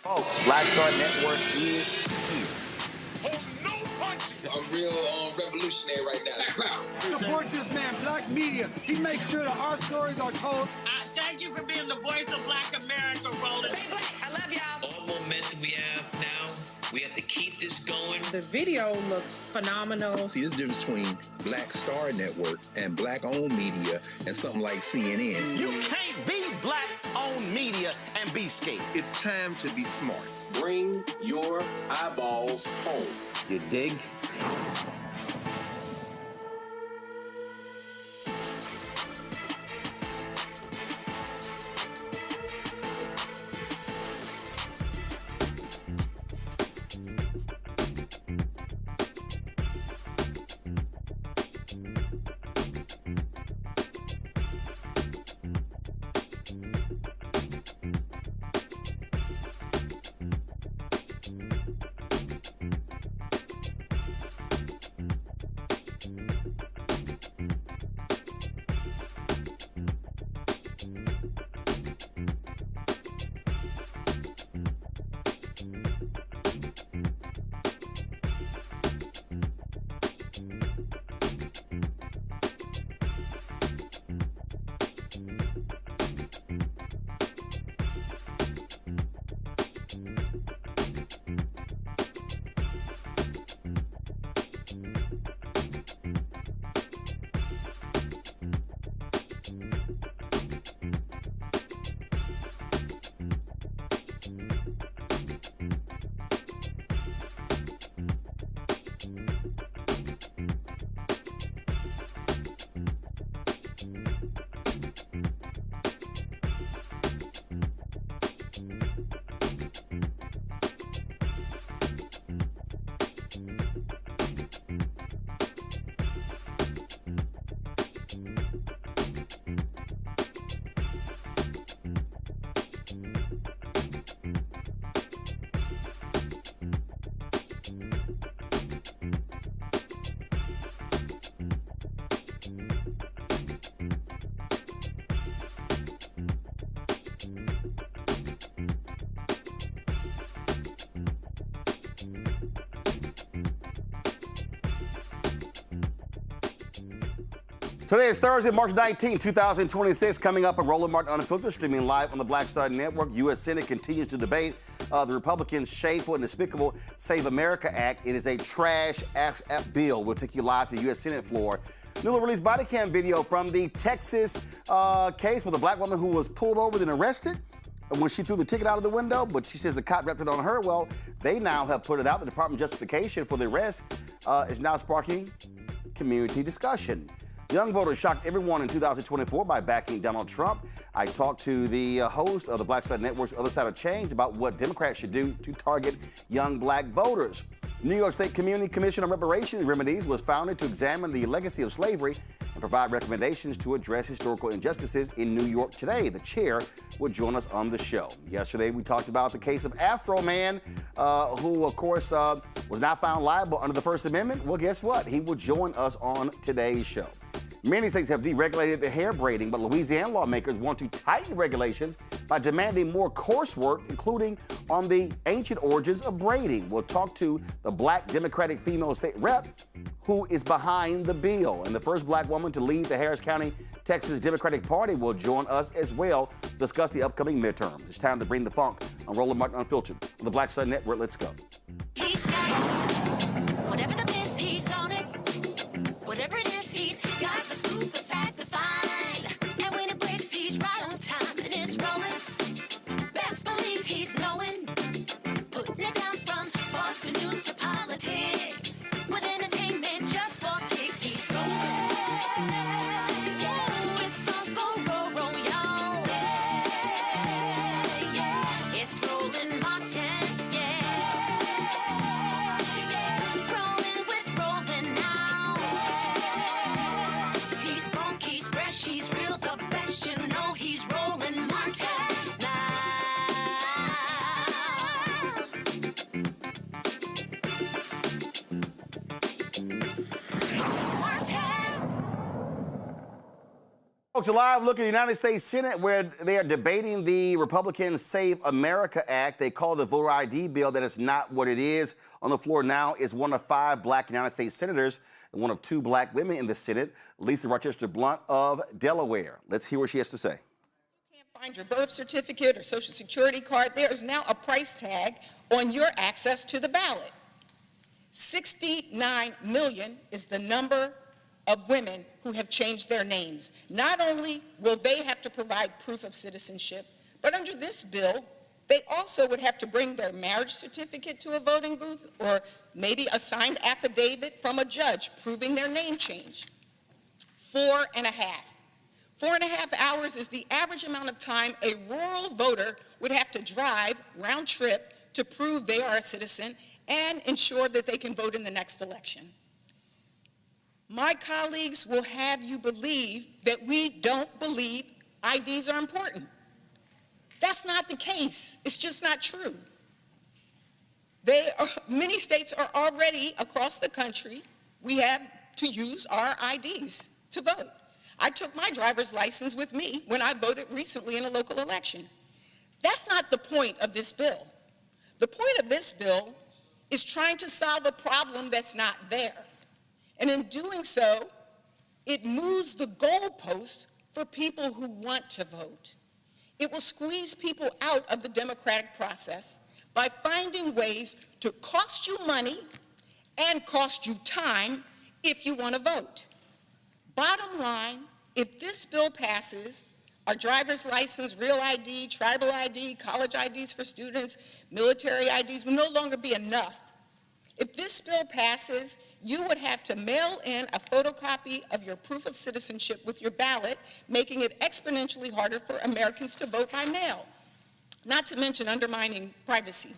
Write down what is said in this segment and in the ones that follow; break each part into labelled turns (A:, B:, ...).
A: Folks, Black Star Network is here.
B: Hold no punches.
C: I'm real revolutionary right now.
D: Support this man, Black Media. He makes sure that our stories are told.
E: Thank you for being the voice of Black America, Roland.
F: Stay black. I love y'all.
G: All momentum we have now, we have to keep this going.
H: The video looks phenomenal.
I: See, there's a difference between Black Star Network and black-owned media and something like CNN.
B: You can't be black-owned media and be scared.
I: It's time to be smart.
J: Bring your eyeballs home.
A: You dig? Today is Thursday, March 19, 2026. Coming up, a Roland Martin Unfiltered, streaming live on the Black Star Network. U.S. Senate continues to debate the Republicans' shameful and despicable Save America Act. It is a trash bill. We'll take you live to the U.S. Senate floor. Newly released Bodycam video from the Texas case with a black woman who was pulled over and arrested when she threw the ticket out of the window, but she says the cop wrapped it on her. Well, they now have put it out. The Department of Justification for the arrest is now sparking community discussion. Young voters shocked everyone in 2024 by backing Donald Trump. I talked to the host of the Black Star Network's Other Side of Change about what Democrats should do to target young black voters. New York State Community Commission on Reparations Remedies was founded to examine the legacy of slavery and provide recommendations to address historical injustices in New York today. The chair will join us on the show. Yesterday, we talked about the case of Afroman, who, of course, was not found liable under the First Amendment. Well, guess what? He will join us on today's show. Many states have deregulated the hair braiding, but Louisiana lawmakers want to tighten regulations by demanding more coursework, including on the ancient origins of braiding. We'll talk to the black Democratic female state rep who is behind the bill. And the first black woman to lead the Harris County, Texas Democratic Party will join us as well to discuss the upcoming midterms. It's time to bring the funk on Roland Martin Unfiltered on the Black Star Network. Let's go.
K: He's got whatever the miss, he's on it. Whatever it is, he's got the scoop, the fact, the fine. And when it breaks, he's right on time and it's rolling. Best believe he's knowing. Putting it down from sports to news to politics. With entertainment just for kicks, he's rolling. Yeah, it's Uncle Roro, y'all. Yeah, it's Roland Martin. Yeah, rolling with Roland now.
A: Folks, a live look at the United States Senate where they are debating the Republican Save America Act. They call the voter ID bill that is not what it is. On the floor now is one of 5 black United States senators and one of 2 black women in the Senate, Lisa Rochester Blunt of Delaware. Let's hear what she has to say.
H: You can't find your birth certificate or social security card. There is now a price tag on your access to the ballot. 69 million is the number of women who have changed their names. Not only will they have to provide proof of citizenship, but under this bill, they also would have to bring their marriage certificate to a voting booth or maybe a signed affidavit from a judge proving their name change. 4.5. 4.5 hours is the average amount of time a rural voter would have to drive round trip to prove they are a citizen and ensure that they can vote in the next election. My colleagues will have you believe that we don't believe IDs are important. That's not the case. It's just not true. Many states are already across the country. We have to use our IDs to vote. I took my driver's license with me when I voted recently in a local election. That's not the point of this bill. The point of this bill is trying to solve a problem that's not there. And in doing so, it moves the goalposts for people who want to vote. It will squeeze people out of the democratic process by finding ways to cost you money and cost you time if you want to vote. Bottom line, if this bill passes, our driver's license, real ID, tribal ID, college IDs for students, military IDs will no longer be enough. If this bill passes, you would have to mail in a photocopy of your proof of citizenship with your ballot, making it exponentially harder for Americans to vote by mail, not to mention undermining privacy.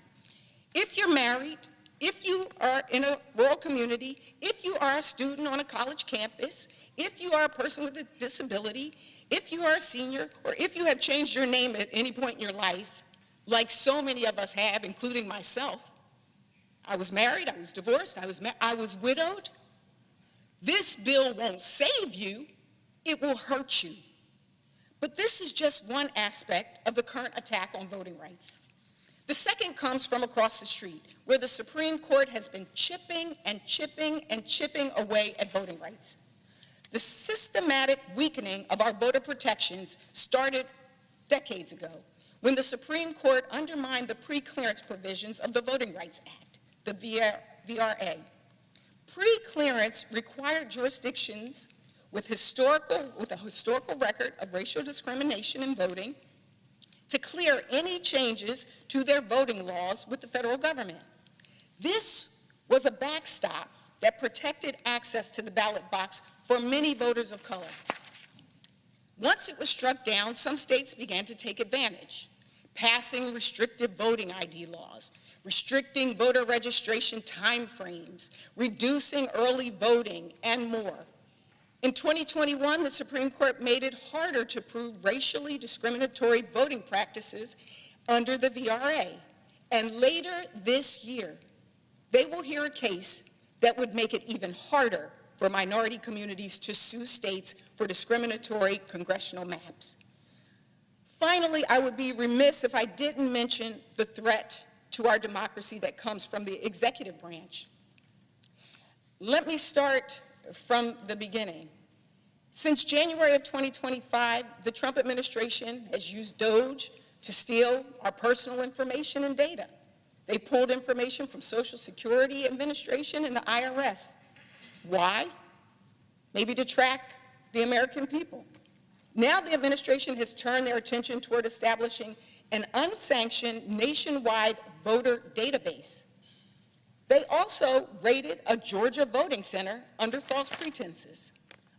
H: If you're married, if you are in a rural community, if you are a student on a college campus, if you are a person with a disability, if you are a senior, or if you have changed your name at any point in your life, like so many of us have, including myself, I was married, I was divorced, I was widowed. This bill won't save you, it will hurt you. But this is just one aspect of the current attack on voting rights. The second comes from across the street, where the Supreme Court has been chipping and chipping and chipping away at voting rights. The systematic weakening of our voter protections started decades ago, when the Supreme Court undermined the pre-clearance provisions of the Voting Rights Act, the VRA. Pre-clearance required jurisdictions with a historical record of racial discrimination in voting to clear any changes to their voting laws with the federal government. This was a backstop that protected access to the ballot box for many voters of color. Once it was struck down, some states began to take advantage, passing restrictive voting ID laws, restricting voter registration timeframes, reducing early voting, and more. In 2021, the Supreme Court made it harder to prove racially discriminatory voting practices under the VRA. And later this year, they will hear a case that would make it even harder for minority communities to sue states for discriminatory congressional maps. Finally, I would be remiss if I didn't mention the threat to our democracy that comes from the executive branch. Let me start from the beginning. Since January of 2025, the Trump administration has used DOGE to steal our personal information and data. They pulled information from Social Security Administration and the IRS. Why? Maybe to track the American people. Now the administration has turned their attention toward establishing an unsanctioned nationwide voter database. They also raided a Georgia voting center under false pretenses,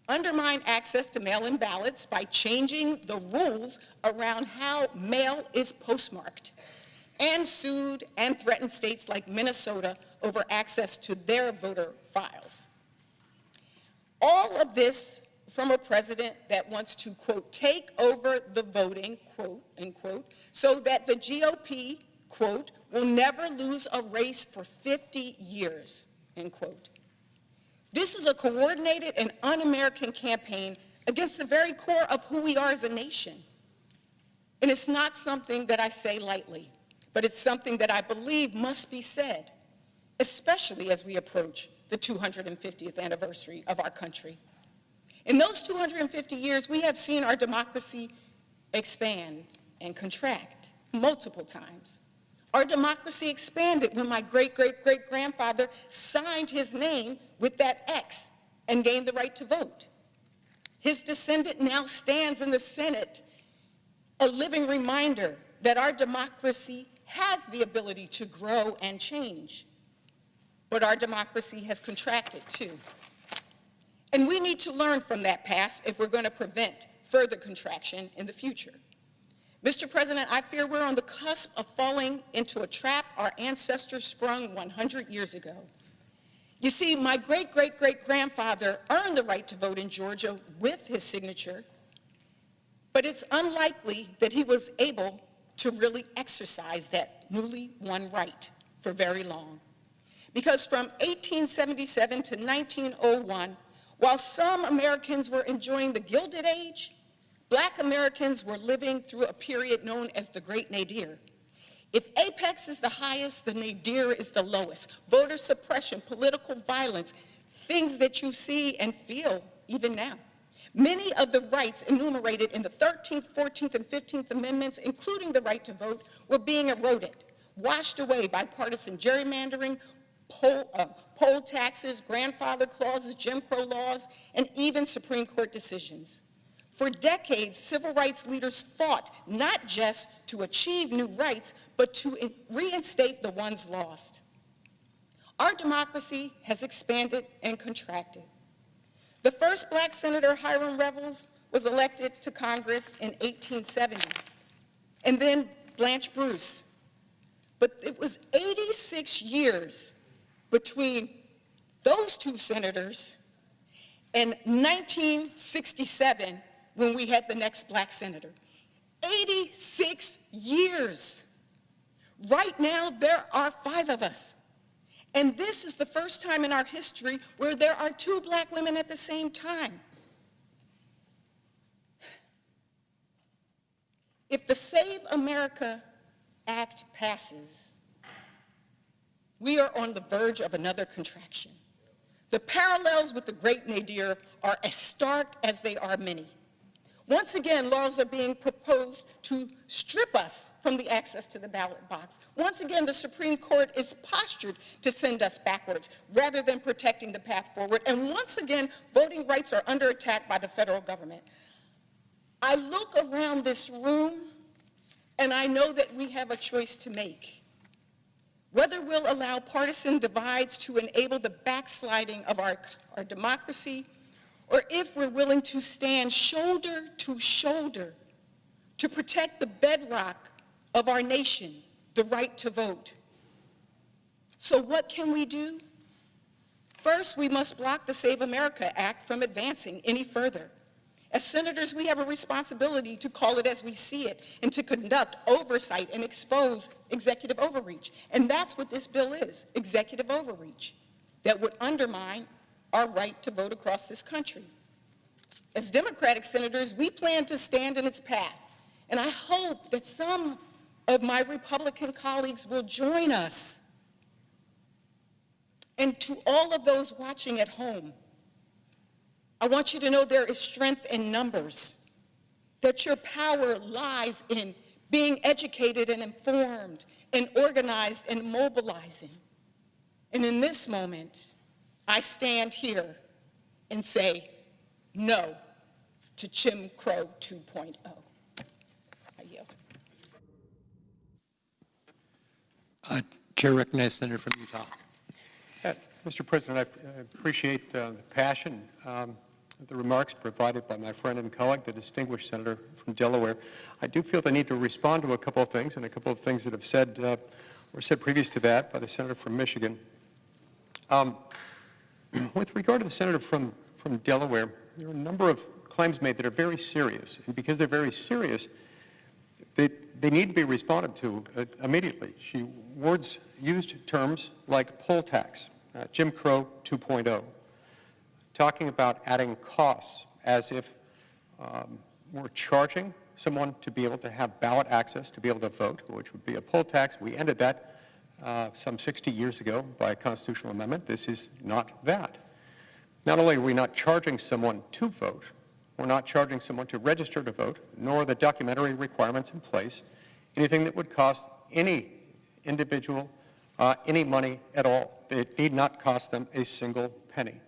H: undermined access to mail-in ballots by changing the rules around how mail is postmarked, and sued and threatened states like Minnesota over access to their voter files. All of this from a president that wants to, quote, take over the voting, quote, unquote, so that the GOP, quote, will never lose a race for 50 years, end quote. This is a coordinated and un-American campaign against the very core of who we are as a nation. And it's not something that I say lightly, but it's something that I believe must be said, especially as we approach the 250th anniversary of our country. In those 250 years, we have seen our democracy expand and contract multiple times. Our democracy expanded when my great-great-great-grandfather signed his name with that X and gained the right to vote. His descendant now stands in the Senate, a living reminder that our democracy has the ability to grow and change. But our democracy has contracted too. And we need to learn from that past if we're going to prevent further contraction in the future. Mr. President, I fear we're on the cusp of falling into a trap our ancestors sprung 100 years ago. You see, my great-great-great-grandfather earned the right to vote in Georgia with his signature, but it's unlikely that he was able to really exercise that newly won right for very long. Because from 1877 to 1901, while some Americans were enjoying the Gilded Age, Black Americans were living through a period known as the Great Nadir. If apex is the highest, the nadir is the lowest. Voter suppression, political violence, things that you see and feel even now. Many of the rights enumerated in the 13th, 14th, and 15th Amendments, including the right to vote, were being eroded, washed away by partisan gerrymandering, poll taxes, grandfather clauses, Jim Crow laws, and even Supreme Court decisions. For decades, civil rights leaders fought not just to achieve new rights, but to reinstate the ones lost. Our democracy has expanded and contracted. The first Black Senator, Hiram Revels, was elected to Congress in 1870, and then Blanche Bruce. But it was 86 years between those two senators and 1967, when we had the next Black senator. 86 years. Right now, there are 5 of us. And this is the first time in our history where there are 2 Black women at the same time. If the Save America Act passes, we are on the verge of another contraction. The parallels with the Great Nadir are as stark as they are many. Once again, laws are being proposed to strip us from the access to the ballot box. Once again, the Supreme Court is postured to send us backwards rather than protecting the path forward. And once again, voting rights are under attack by the federal government. I look around this room and I know that we have a choice to make. Whether we'll allow partisan divides to enable the backsliding of our democracy, or if we're willing to stand shoulder to shoulder to protect the bedrock of our nation, the right to vote. So what can we do? First, we must block the Save America Act from advancing any further. As senators, we have a responsibility to call it as we see it and to conduct oversight and expose executive overreach. And that's what this bill is, executive overreach, that would undermine our right to vote across this country. As Democratic senators, we plan to stand in its path, and I hope that some of my Republican colleagues will join us. And to all of those watching at home, I want you to know there is strength in numbers, that your power lies in being educated and informed and organized and mobilizing. And in this moment, I stand here and say no to Jim Crow 2.0. I yield.
F: Chair recognizes Senator from Utah.
L: Mr. President, I appreciate the passion, the remarks provided by my friend and colleague, the distinguished senator from Delaware. I do feel the need to respond to a couple of things, and a couple of things that have said were said previous to that by the senator from Michigan. With regard to the senator from Delaware, there are a number of claims made that are very serious, and because they're very serious, they need to be responded to immediately. She used terms like poll tax, Jim Crow 2.0, talking about adding costs as if we're charging someone to be able to have ballot access, to be able to vote, which would be a poll tax. We ended that some 60 years ago by a constitutional amendment. This is not that. Not only are we not charging someone to vote, we're not charging someone to register to vote, nor the documentary requirements in place, anything that would cost any individual any money at all. It need not cost them a single penny.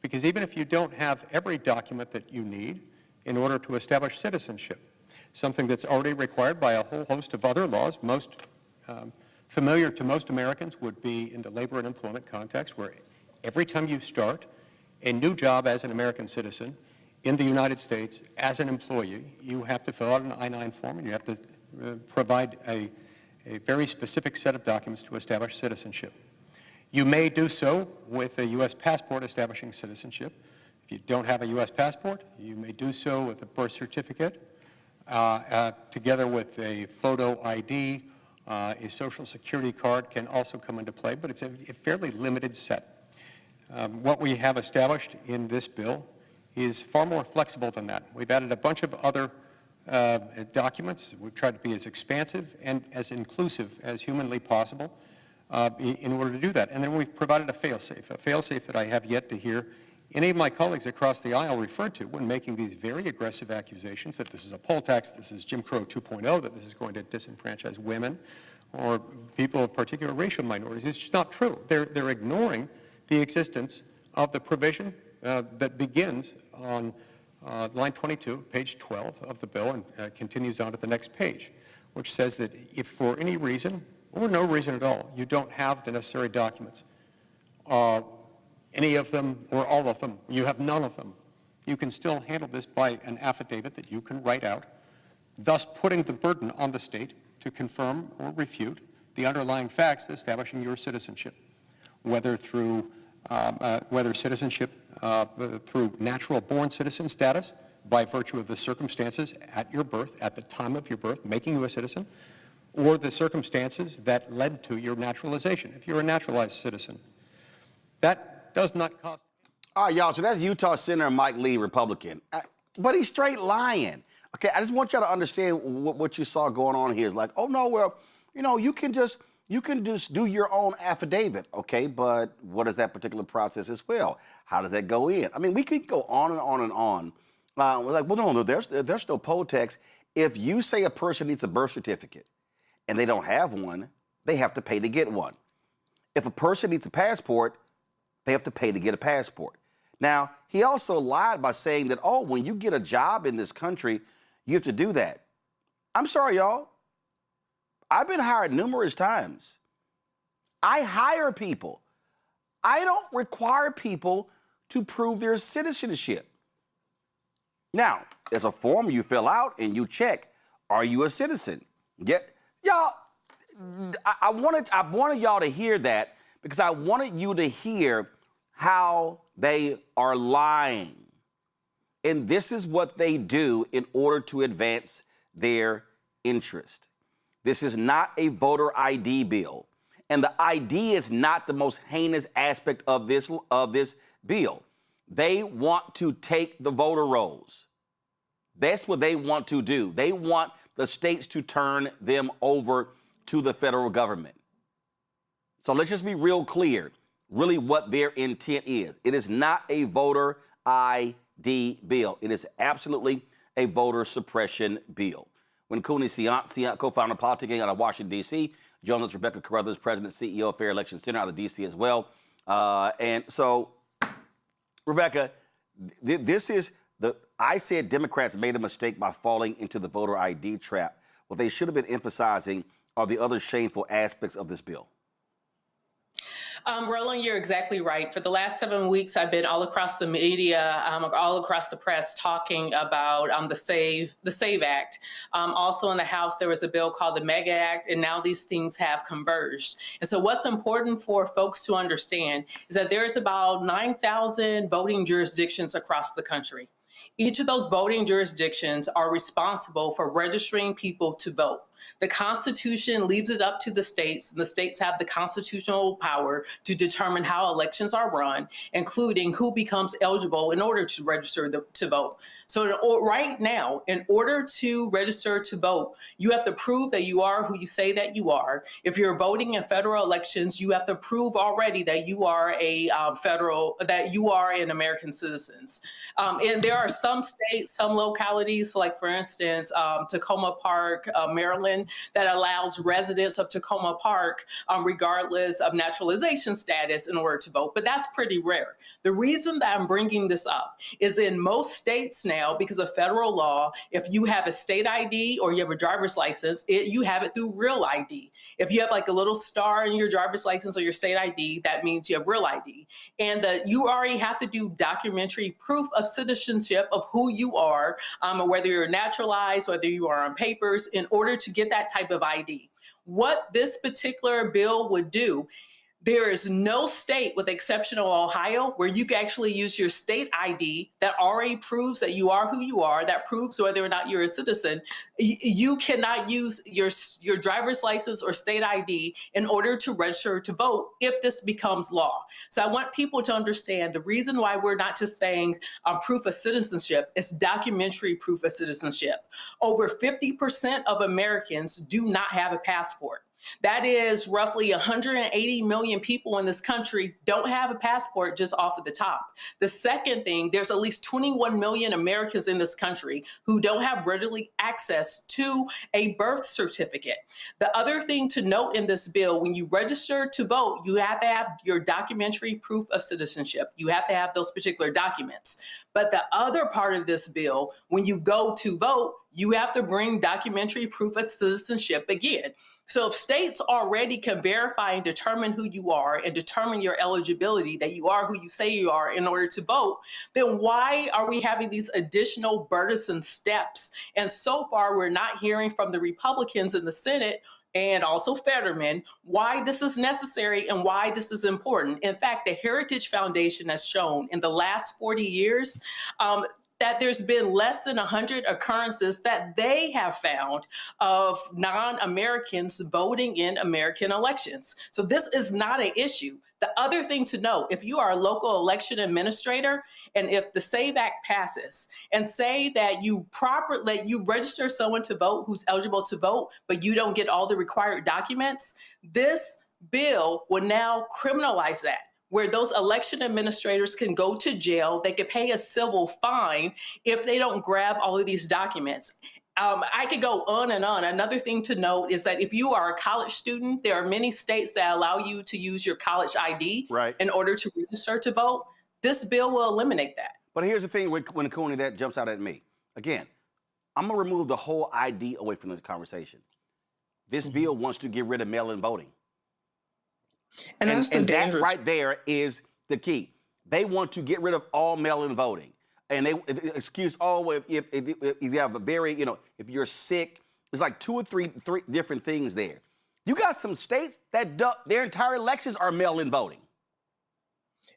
L: Because even if you don't have every document that you need in order to establish citizenship, something that's already required by a whole host of other laws, most familiar to most Americans would be in the labor and employment context, where every time you start a new job as an American citizen in the United States as an employee, you have to fill out an I-9 form and you have to provide a very specific set of documents to establish citizenship. You may do so with a U.S. passport establishing citizenship. If you don't have a U.S. passport, you may do so with a birth certificate, together with a photo ID. A Social Security card can also come into play, but it's a fairly limited set. What we have established in this bill is far more flexible than that. We've added a bunch of other documents. We've tried to be as expansive and as inclusive as humanly possible in order to do that. And then we've provided a fail-safe that I have yet to hear any of my colleagues across the aisle refer to when making these very aggressive accusations that this is a poll tax, this is Jim Crow 2.0, that this is going to disenfranchise women or people of particular racial minorities. It's just not true. They're ignoring the existence of the provision that begins on line 22, page 12 of the bill, and continues on to the next page, which says that if for any reason, or no reason at all, you don't have the necessary documents, any of them or all of them, you have none of them, you can still handle this by an affidavit that you can write out, thus putting the burden on the state to confirm or refute the underlying facts establishing your citizenship, whether through citizenship through natural-born citizen status by virtue of the circumstances at your birth, at the time of your birth, making you a citizen, or the circumstances that led to your naturalization, if you're a naturalized citizen. That does not cost.
A: All right, y'all, so that's Utah Senator Mike Lee, Republican. But he's straight lying. Okay, I just want y'all to understand what you saw going on here. It's like, oh, no, well, you know, you can just do your own affidavit, okay? But what is that particular process as well? How does that go in? I mean, we could go on and on and on. We're like, well, no, there's no poll tax. If you say a person needs a birth certificate and they don't have one, they have to pay to get one. If a person needs a passport, they have to pay to get a passport. Now, he also lied by saying that, oh, when you get a job in this country, you have to do that. I'm sorry, y'all. I've been hired numerous times. I hire people. I don't require people to prove their citizenship. Now, there's a form you fill out and you check, are you a citizen? Y'all, I wanted y'all to hear that because I wanted you to hear how they are lying. And this is what they do in order to advance their interest. This is not a voter ID bill. And the ID is not the most heinous aspect of this bill. They want to take the voter rolls. That's what they want to do. They want the states to turn them over to the federal government. So let's just be real clear, really what their intent is. It is not a voter ID bill. It is absolutely a voter suppression bill. When Cooney Ciant, co-founder of Politicking out of Washington, D.C., joins us, Rebecca Carruthers, President, CEO of Fair Election Center out of D.C. as well. And so, Rebecca, I said Democrats made a mistake by falling into the voter ID trap. What they should have been emphasizing are the other shameful aspects of this bill.
F: Roland, you're exactly right. For the last 7 weeks, I've been all across the media, all across the press, talking about the SAVE Act. Also in the House, there was a bill called the MEGA Act, and now these things have converged. And so what's important for folks to understand is that there's about 9,000 voting jurisdictions across the country. Each of those voting jurisdictions are responsible for registering people to vote. The Constitution leaves it up to the states, and the states have the constitutional power to determine how elections are run, including who becomes eligible in order to register to vote. So right now, in order to register to vote, you have to prove that you are who you say that you are. If you're voting in federal elections, you have to prove already that you are that you are an American citizen. And there are some states, some localities, like for instance, Tacoma Park, Maryland, that allows residents of Tacoma Park, regardless of naturalization status, in order to vote. But that's pretty rare. The reason that I'm bringing this up is in most states now, because of federal law, if you have a state ID or you have a driver's license, you have it through real ID. If you have like a little star in your driver's license or your state ID, that means you have real ID. And you already have to do documentary proof of citizenship of who you are, whether you're naturalized, whether you are on papers, in order to get that type of ID. What this particular bill would do, there is no state, with the exception of Ohio, where you can actually use your state ID that already proves that you are who you are, that proves whether or not you're a citizen. You cannot use your driver's license or state ID in order to register to vote if this becomes law. So I want people to understand the reason why we're not just saying proof of citizenship is documentary proof of citizenship. Over 50% of Americans do not have a passport. That is roughly 180 million people in this country don't have a passport just off of the top. The second thing, there's at least 21 million Americans in this country who don't have readily access to a birth certificate. The other thing to note in this bill, when you register to vote, you have to have your documentary proof of citizenship. You have to have those particular documents. But the other part of this bill, when you go to vote, you have to bring documentary proof of citizenship again. So if states already can verify and determine who you are and determine your eligibility, that you are who you say you are in order to vote, then why are we having these additional burdensome steps? And so far, we're not hearing from the Republicans in the Senate and also Fetterman why this is necessary and why this is important. In fact, the Heritage Foundation has shown in the last 40 years that there's been less than 100 occurrences that they have found of non-Americans voting in American elections. So this is not an issue. The other thing to note, if you are a local election administrator, and if the SAVE Act passes, and say that you register someone to vote who's eligible to vote, but you don't get all the required documents, this bill would now criminalize that, where those election administrators can go to jail. They could pay a civil fine if they don't grab all of these documents. I could go on and on. Another thing to note is that if you are a college student, there are many states that allow you to use your college ID in order to register to vote. This bill will eliminate that.
A: But here's the thing when Cooney, that jumps out at me. Again, I'm going to remove the whole ID away from the conversation. This bill wants to get rid of mail-in voting.
M: And that's the
A: that right there is the key. They want to get rid of all mail-in voting. And they excuse if you have a very, if you're sick, there's like two or three different things there. You got some states that their entire elections are mail-in voting.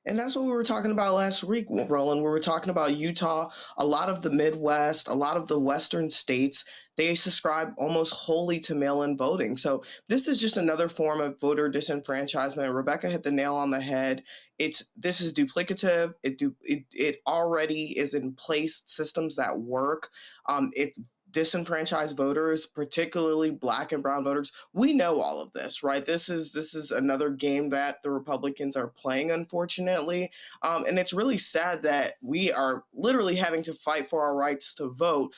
M: And that's what we were talking about last week, Roland. We were talking about Utah, a lot of the Midwest, a lot of the Western states, they subscribe almost wholly to mail-in voting. So this is just another form of voter disenfranchisement. Rebecca hit the nail on the head. This is duplicative. It already is in place, systems that work. It disenfranchised voters, particularly Black and brown voters. We know all of this, right? This is another game that the Republicans are playing, unfortunately. And it's really sad that we are literally having to fight for our rights to vote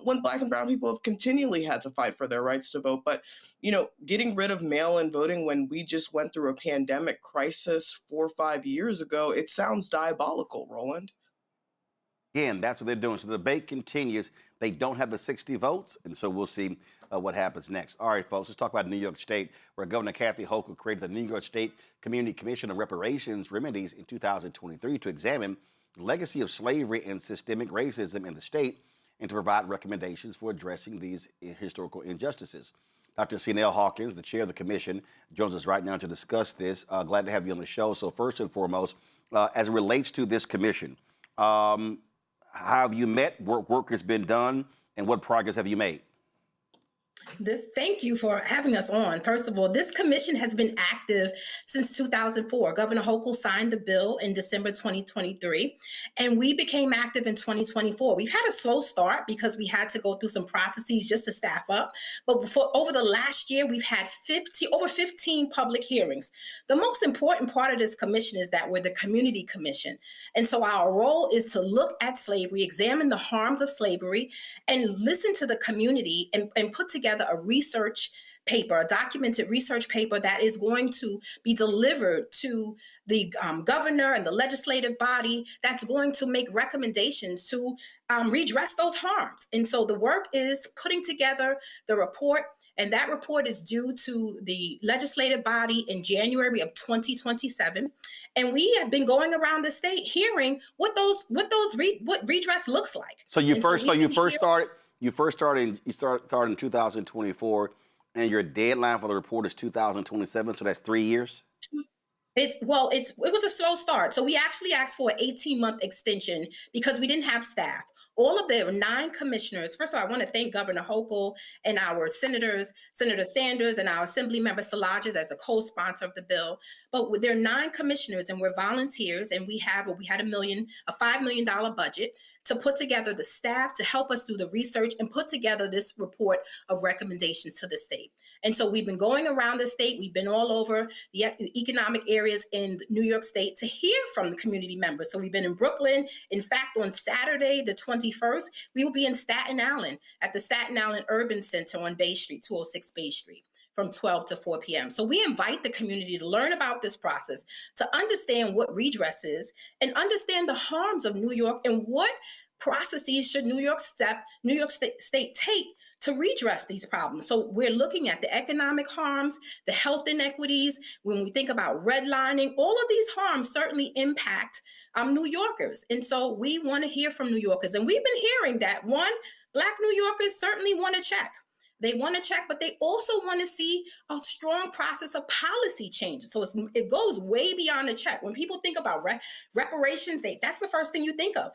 M: when Black and brown people have continually had to fight for their rights to vote. But, getting rid of mail-in voting when we just went through a pandemic crisis 4 or 5 years ago, it sounds diabolical, Roland.
A: Again, that's what they're doing. So the debate continues. They don't have the 60 votes, and so we'll see what happens next. All right, folks, let's talk about New York State, where Governor Kathy Hochul created the New York State Community Commission on Reparations Remedies in 2023 to examine the legacy of slavery and systemic racism in the state and to provide recommendations for addressing these historical injustices. Dr. Cynell Hawkins, the chair of the commission, joins us right now to discuss this. Glad to have you on the show. So first and foremost, as it relates to this commission, how have you met? Work has been done, and what progress have you made?
N: Thank you for having us on. First of all, this commission has been active since 2004. Governor Hochul signed the bill in December 2023, and we became active in 2024. We've had a slow start because we had to go through some processes just to staff up. But over the last year, we've had over 15 public hearings. The most important part of this commission is that we're the community commission. And so our role is to look at slavery, examine the harms of slavery, and listen to the community and put together a research paper, a documented research paper that is going to be delivered to the governor and the legislative body that's going to make recommendations to redress those harms. And so the work is putting together the report, and that report is due to the legislative body in January of 2027. And we have been going around the state hearing what redress looks like.
A: So you started in 2024, and your deadline for the report is 2027. So that's 3 years.
N: It was a slow start. So we actually asked for an 18-month extension because we didn't have staff. All of the 9 commissioners, first of all, I want to thank Governor Hochul and our senators, Senator Sanders and our Assembly Member Szilagyi as a co-sponsor of the bill. But there are 9 commissioners and we're volunteers, and we had a $5 million budget to put together the staff to help us do the research and put together this report of recommendations to the state. And so we've been going around the state. We've been all over the economic areas in New York State to hear from the community members. So we've been in Brooklyn. In fact, on Saturday, the 21st, we will be in Staten Island at the Staten Island Urban Center on Bay Street, 206 Bay Street, from 12 to 4 p.m. So we invite the community to learn about this process, to understand what redress is, and understand the harms of New York and what processes should New York State take to redress these problems. So we're looking at the economic harms, the health inequities. When we think about redlining, all of these harms certainly impact New Yorkers. And so we want to hear from New Yorkers. And we've been hearing that, one, Black New Yorkers certainly want to check. They want to check, but they also want to see a strong process of policy changes. So it goes way beyond a check. When people think about reparations, that's the first thing you think of,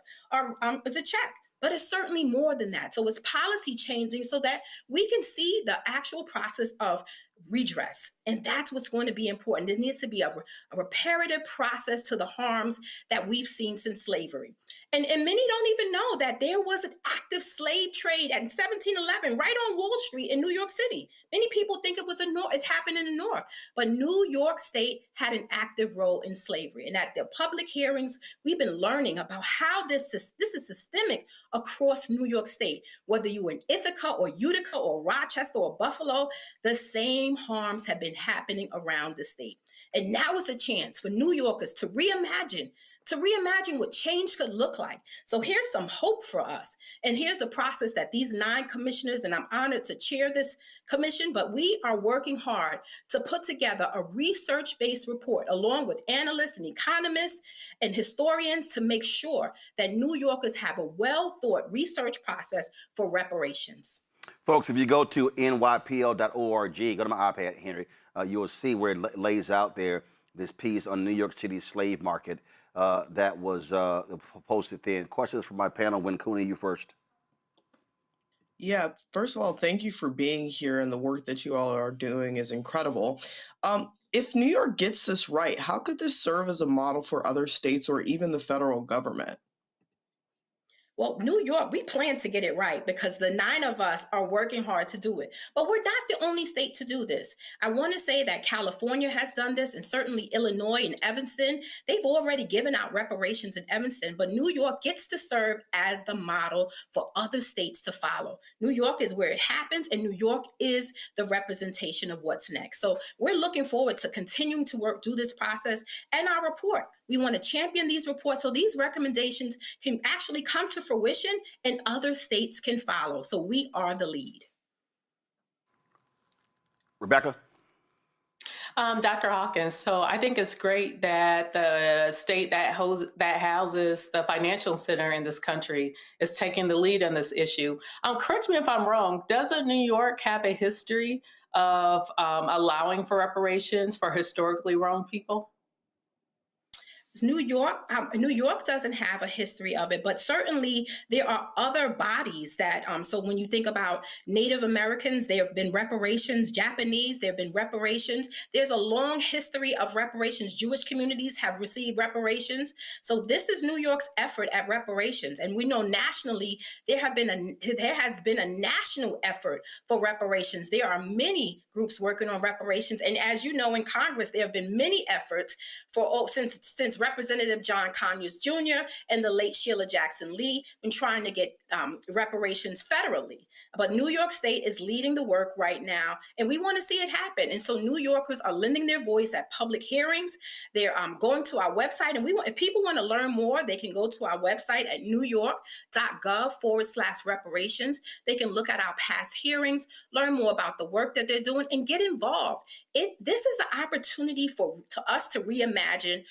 N: is a check. But it's certainly more than that. So it's policy changing so that we can see the actual process of redress. And that's what's going to be important. There needs to be a reparative process to the harms that we've seen since slavery. And many don't even know that there was an active slave trade in 1711 right on Wall Street in New York City. Many people think it happened in the North, but New York State had an active role in slavery. And at the public hearings, we've been learning about how this is systemic across New York State. Whether you were in Ithaca or Utica or Rochester or Buffalo, the same harms have been happening around the state. And now is a chance for New Yorkers to reimagine what change could look like. So here's some hope for us. And here's a process that these 9 commissioners, and I'm honored to chair this commission, but we are working hard to put together a research-based report along with analysts and economists and historians to make sure that New Yorkers have a well-thought research process for reparations.
A: Folks, if you go to nypl.org, go to my iPad, Henry, you will see where it lays out there this piece on New York City's slave market that was posted then. Questions from my panel. Winkuni, you first.
M: Yeah, first of all, thank you for being here, and the work that you all are doing is incredible. If New York gets this right, how could this serve as a model for other states or even the federal government?
N: Well, New York, we plan to get it right because the 9 of us are working hard to do it. But we're not the only state to do this. I want to say that California has done this, and certainly Illinois and Evanston. They've already given out reparations in Evanston, but New York gets to serve as the model for other states to follow. New York is where it happens, and New York is the representation of what's next. So we're looking forward to continuing to do this process and our report. We want to champion these reports so these recommendations can actually come to fruition and other states can follow. So we are the lead.
A: Rebecca?
F: Dr. Hawkins, so I think it's great that the state that houses the financial center in this country is taking the lead on this issue. Correct me if I'm wrong, doesn't New York have a history of allowing for reparations for historically wronged people?
N: New York doesn't have a history of it, but certainly there are other bodies that, so when you think about Native Americans, there have been reparations, Japanese, there have been reparations. There's a long history of reparations. Jewish communities have received reparations. So this is New York's effort at reparations. And we know nationally, there has been a national effort for reparations. There are many groups working on reparations. And as you know, in Congress, there have been many efforts since Representative John Conyers Jr. and the late Sheila Jackson Lee been trying to get reparations federally. But New York State is leading the work right now, and we want to see it happen. And so New Yorkers are lending their voice at public hearings. They're going to our website, and if people want to learn more, they can go to our website at newyork.gov/reparations. They can look at our past hearings, learn more about the work that they're doing, and get involved. This is an opportunity to us to reimagine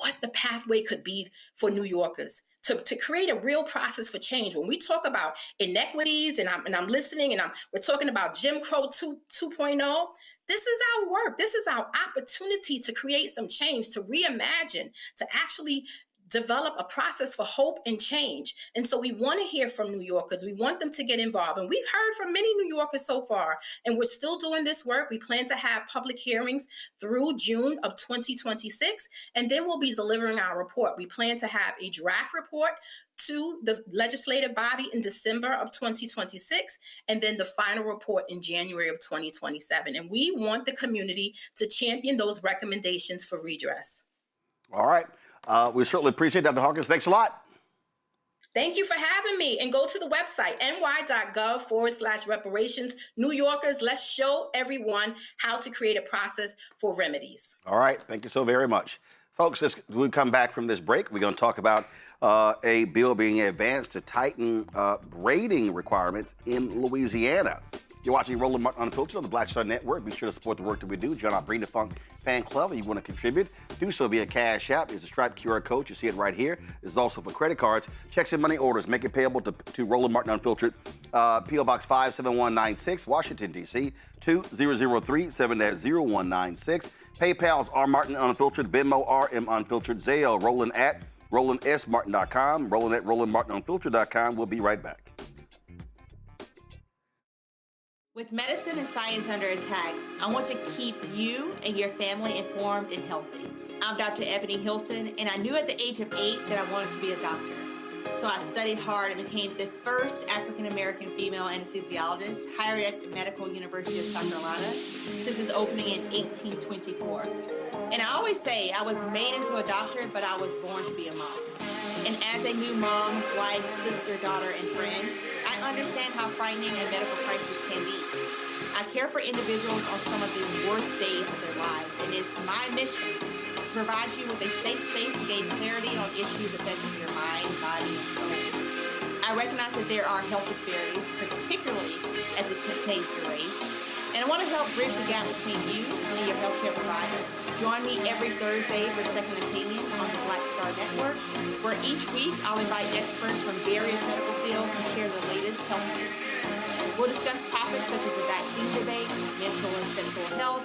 N: what the pathway could be for New Yorkers. To create a real process for change. When we talk about inequities, and I'm listening, and we're talking about Jim Crow 2.0, this is our work. This is our opportunity to create some change, to reimagine, to actually develop a process for hope and change. And so we want to hear from New Yorkers. We want them to get involved. And we've heard from many New Yorkers so far, and we're still doing this work. We plan to have public hearings through June of 2026, and then we'll be delivering our report. We plan to have a draft report to the legislative body in December of 2026, and then the final report in January of 2027. And we want the community to champion those recommendations for redress.
A: All right. We certainly appreciate Dr. Hawkins. Thanks a lot.
N: Thank you for having me. And go to the website, ny.gov/reparations. New Yorkers, let's show everyone how to create a process for remedies.
A: All right. Thank you so very much. Folks, as we come back from this break, we're going to talk about a bill being advanced to tighten braiding requirements in Louisiana. You're watching Roland Martin Unfiltered on the Black Star Network. Be sure to support the work that we do. Join our Bring the Funk fan club. If you want to contribute, do so via Cash App. It's a striped QR code. You see it right here. This is also for credit cards, checks, and money orders. Make it payable to Roland Martin Unfiltered. P.O. Box 57196, Washington, D.C. 2003 7-0196. PayPal's R Martin Unfiltered, Venmo RM Unfiltered, Zelle, Roland at RolandSMartin.com, Roland at RolandMartinUnfiltered.com. We'll be right back.
O: With medicine and science under attack, I want to keep you and your family informed and healthy. I'm Dr. Ebony Hilton, and I knew at the age of 8 that I wanted to be a doctor. So I studied hard and became the first African-American female anesthesiologist hired at the Medical University of South Carolina since its opening in 1824. And I always say I was made into a doctor, but I was born to be a mom. And as a new mom, wife, sister, daughter, and friend, I understand how frightening a medical crisis can be. I care for individuals on some of the worst days of their lives, and it's my mission to provide you with a safe space to gain clarity on issues affecting your mind, body, and soul. I recognize that there are health disparities, particularly as it pertains to race, and I want to help bridge the gap between you and your healthcare providers. Join me every Thursday for Second Opinion on the Black Star Network, where each week I'll invite experts from various medical fields to share the latest health news. We'll discuss topics such as the vaccine debate, mental and sexual health,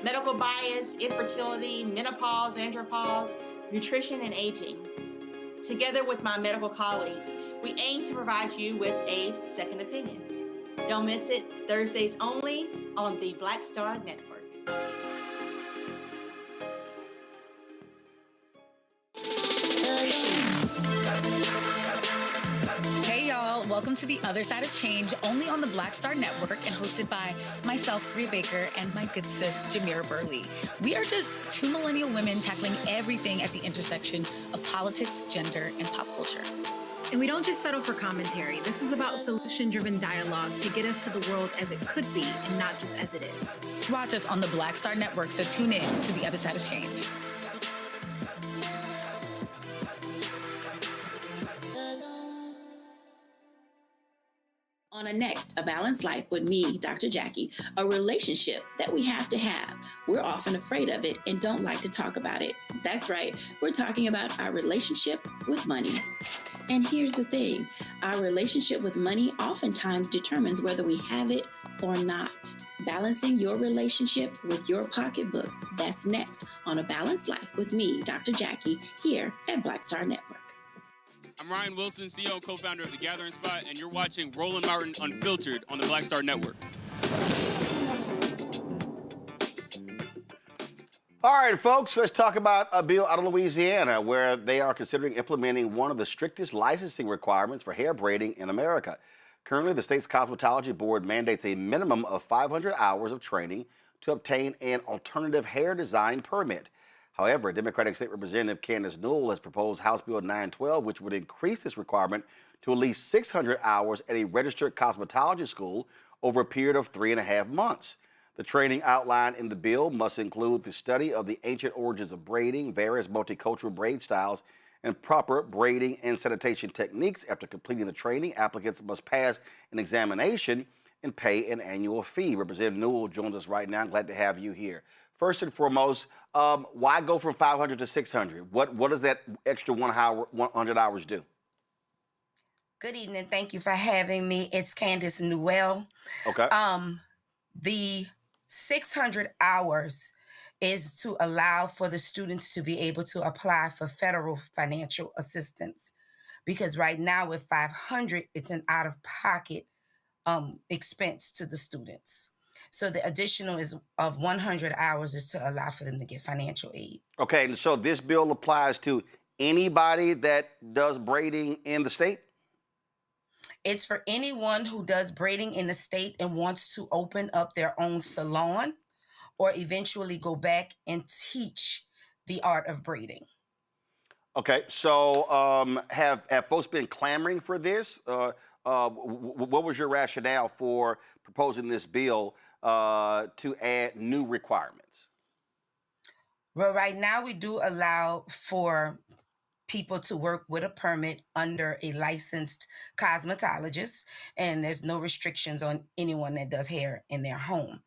O: medical bias, infertility, menopause, andropause, nutrition, and aging. Together with my medical colleagues, we aim to provide you with a second opinion. Don't miss it, Thursdays only on the Black Star Network.
P: Hey y'all, welcome to The Other Side of Change, only on the Black Star Network and hosted by myself, Rhea Baker, and my good sis, Jamira Burley. We are just two millennial women tackling everything at the intersection of politics, gender, and pop culture.
Q: And we don't just settle for commentary. This is about solution-driven dialogue to get us to the world as it could be and not just as it is.
P: Watch us on the Black Star Network, so tune in to The Other Side of Change.
R: On a next, A Balanced Life with me, Dr. Jackie, a relationship that we have to have. We're often afraid of it and don't like to talk about it. That's right, we're talking about our relationship with money. And here's the thing, our relationship with money oftentimes determines whether we have it or not. balancing your relationship with your pocketbook. That's next on A Balanced Life with me, Dr. Jackie, here at Black Star Network.
S: I'm Ryan Wilson, CEO and co-founder of The Gathering Spot, and you're watching Roland Martin Unfiltered on the Black Star Network.
A: All right, folks, let's talk about a bill out of Louisiana where they are considering implementing one of the strictest licensing requirements for hair braiding in America. Currently, the state's cosmetology board mandates a minimum of 500 hours of training to obtain an alternative hair design permit. However, Democratic State Representative Candace Newell has proposed House Bill 912, which would increase this requirement to at least 600 hours at a registered cosmetology school over a period of 3.5 months. The training outlined in the bill must include the study of the ancient origins of braiding, various multicultural braid styles, and proper braiding and sanitation techniques. After completing the training, applicants must pass an examination and pay an annual fee. Representative Newell joins us right now. I'm glad to have you here. First and foremost, why go from 500 to 600? What does that extra 100 hours do?
T: Good evening. Thank you for having me. It's Candace Newell.
A: Okay.
T: The 600 hours is to allow for the students to be able to apply for federal financial assistance. Because right now with 500, it's an out-of-pocket expense to the students. So the additional is of 100 hours is to allow for them to get financial aid.
A: Okay, and so this bill applies to anybody that does braiding in the state?
T: It's for anyone who does braiding in the state and wants to open up their own salon or eventually go back and teach the art of braiding.
A: Okay, so have folks been clamoring for this? What was your rationale for proposing this bill to add new requirements?
T: Well, right now we do allow for people to work with a permit under a licensed cosmetologist, and there's no restrictions on anyone that does hair in their home.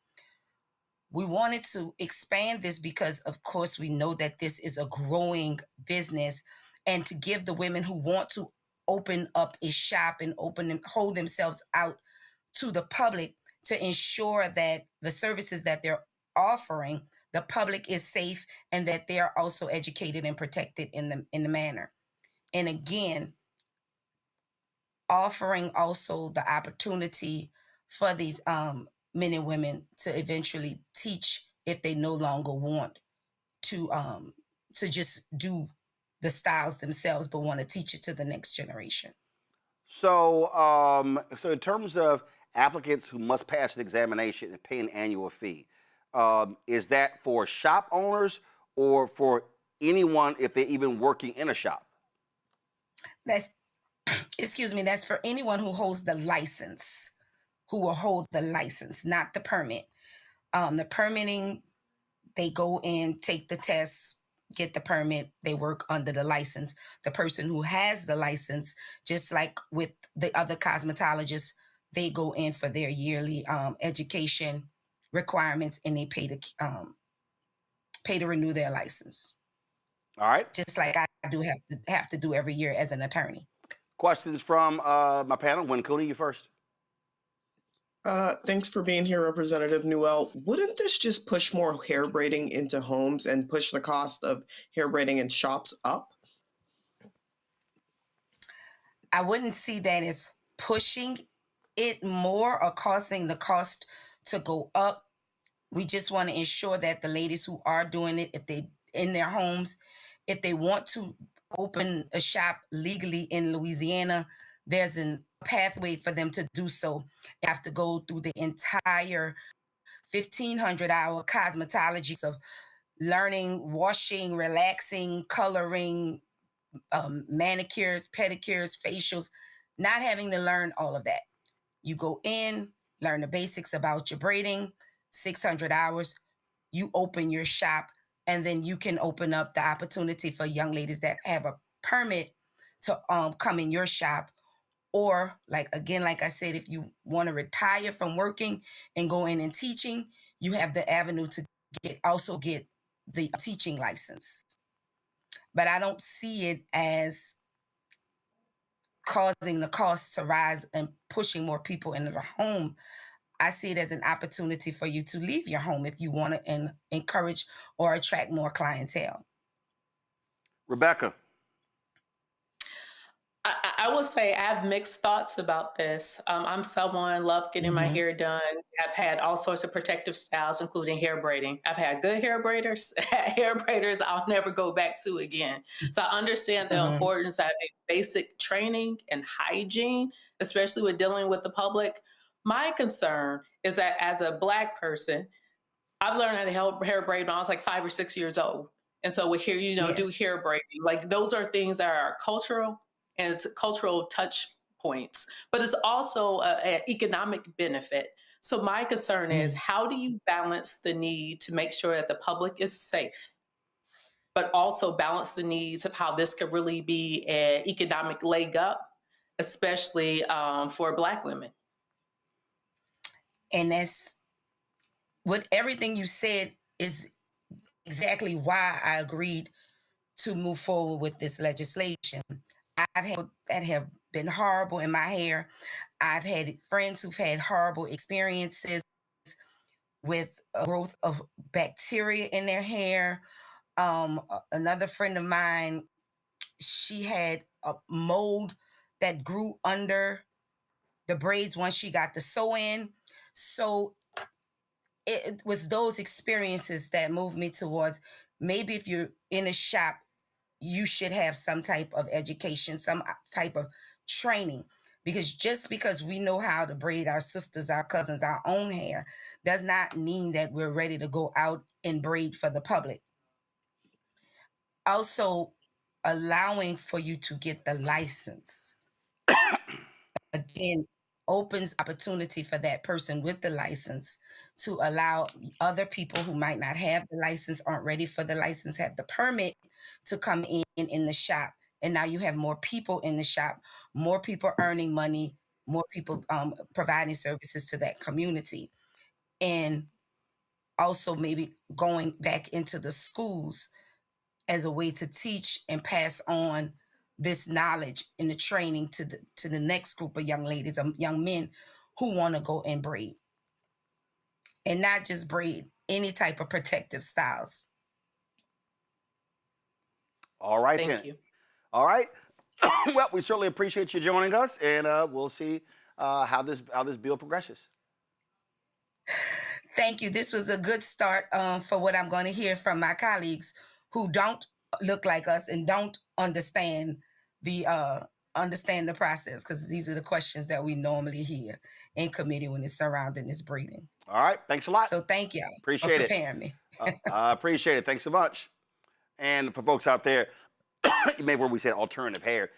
T: We wanted to expand this because, of course, we know that this is a growing business, and to give the women who want to open up a shop and hold themselves out to the public to ensure that the services that they're offering, the public is safe and that they are also educated and protected in the manner. And again, offering also the opportunity for these men and women to eventually teach if they no longer want to just do the styles themselves, but want to teach it to the next generation.
A: So, so in terms of applicants who must pass an examination and pay an annual fee, is that for shop owners or for anyone if they're even working in a shop?
T: That's for anyone who holds the license, who will hold the license, not the permit. The permitting, they go in, take the tests, get the permit, they work under the license. The person who has the license, just like with the other cosmetologists, they go in for their yearly education requirements and they pay to renew their license.
A: All right.
T: Just like I do have to do every year as an attorney.
A: Questions from my panel. Wincuni, you first.
M: Thanks for being here, Representative Newell. Wouldn't this just push more hair braiding into homes and push the cost of hair braiding in shops up?
T: I wouldn't see that as pushing it more or causing the cost to go up. We just want to ensure that the ladies who are doing it, if they in their homes, if they want to open a shop legally in Louisiana, there's a pathway for them to do so. They have to go through the entire 1,500-hour cosmetology of learning, washing, relaxing, coloring, manicures, pedicures, facials, not having to learn all of that. You go in, learn the basics about your braiding, 600 hours, you open your shop, and then you can open up the opportunity for young ladies that have a permit to come in your shop. Or like I said, if you want to retire from working and go in and teaching, you have the avenue to also get the teaching license. But I don't see it as causing the costs to rise and pushing more people into the home. I see it as an opportunity for you to leave your home if you want to encourage or attract more clientele.
A: Rebecca.
F: I would say I have mixed thoughts about this. I'm someone love getting my hair done. I've had all sorts of protective styles, including hair braiding. I've had good hair braiders, hair braiders I'll never go back to again. So I understand the importance of having basic training and hygiene, especially with dealing with the public. My concern is that as a Black person, I've learned how to hair braid when I was like 5 or 6 years old. And so we hear, do hair braiding. Like those are things that are cultural and it's cultural touch points, but it's also an economic benefit. So my concern is how do you balance the need to make sure that the public is safe, but also balance the needs of how this could really be an economic leg up, especially for Black women.
T: And that's what everything you said is exactly why I agreed to move forward with this legislation. I've had that have been horrible in my hair. I've had friends who've had horrible experiences with growth of bacteria in their hair. Another friend of mine, she had a mold that grew under the braids once she got the sew-in. So it was those experiences that moved me towards maybe if you're in a shop, you should have some type of education, some type of training. Because just because we know how to braid our sisters, our cousins, our own hair, does not mean that we're ready to go out and braid for the public. Also, allowing for you to get the license, again, opens opportunity for that person with the license to allow other people who might not have the license, aren't ready for the license, have the permit to come in the shop. And now you have more people in the shop, more people earning money, more people providing services to that community. And also maybe going back into the schools as a way to teach and pass on this knowledge and the training to the next group of young ladies, young men who want to go and braid. And not just braid, any type of protective styles.
A: All right,
F: Thank you.
A: All right. Well, we certainly appreciate you joining us, and we'll see how this bill progresses.
T: Thank you. This was a good start for what I'm going to hear from my colleagues who don't look like us and don't understand the process, because these are the questions that we normally hear in committee when it's surrounding this braiding.
A: All right. Thanks a lot.
T: So thank y'all
A: Appreciate
T: for preparing me.
A: I appreciate it. Thanks so much. And for folks out there, you may have heard we said alternative hair.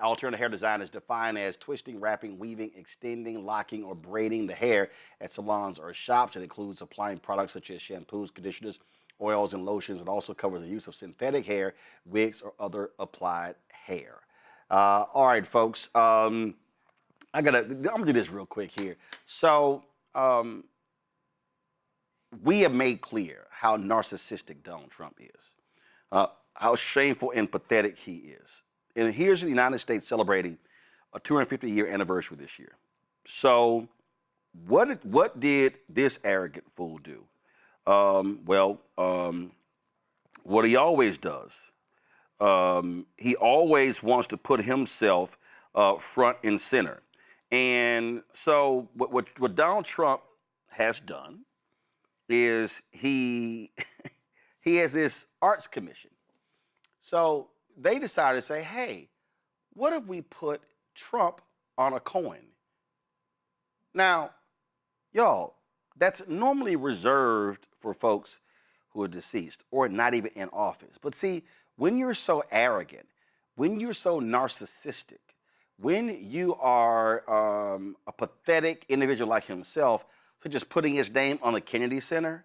A: Alternative hair design is defined as twisting, wrapping, weaving, extending, locking, or braiding the hair at salons or shops. It includes applying products such as shampoos, conditioners, oils, and lotions. It also covers the use of synthetic hair, wigs, or other applied hair. All right, folks. I'm gonna do this real quick here. So we have made clear how narcissistic Donald Trump is, how shameful and pathetic he is. And here's the United States celebrating a 250-year anniversary this year. So what did this arrogant fool do? What he always does, he always wants to put himself front and center. And so what Donald Trump has done is he has this arts commission. So they decided to say, hey, what if we put Trump on a coin? Now, y'all, that's normally reserved for folks who are deceased or not even in office. But see, when you're so arrogant, when you're so narcissistic, when you are a pathetic individual like himself, such as putting his name on the Kennedy Center,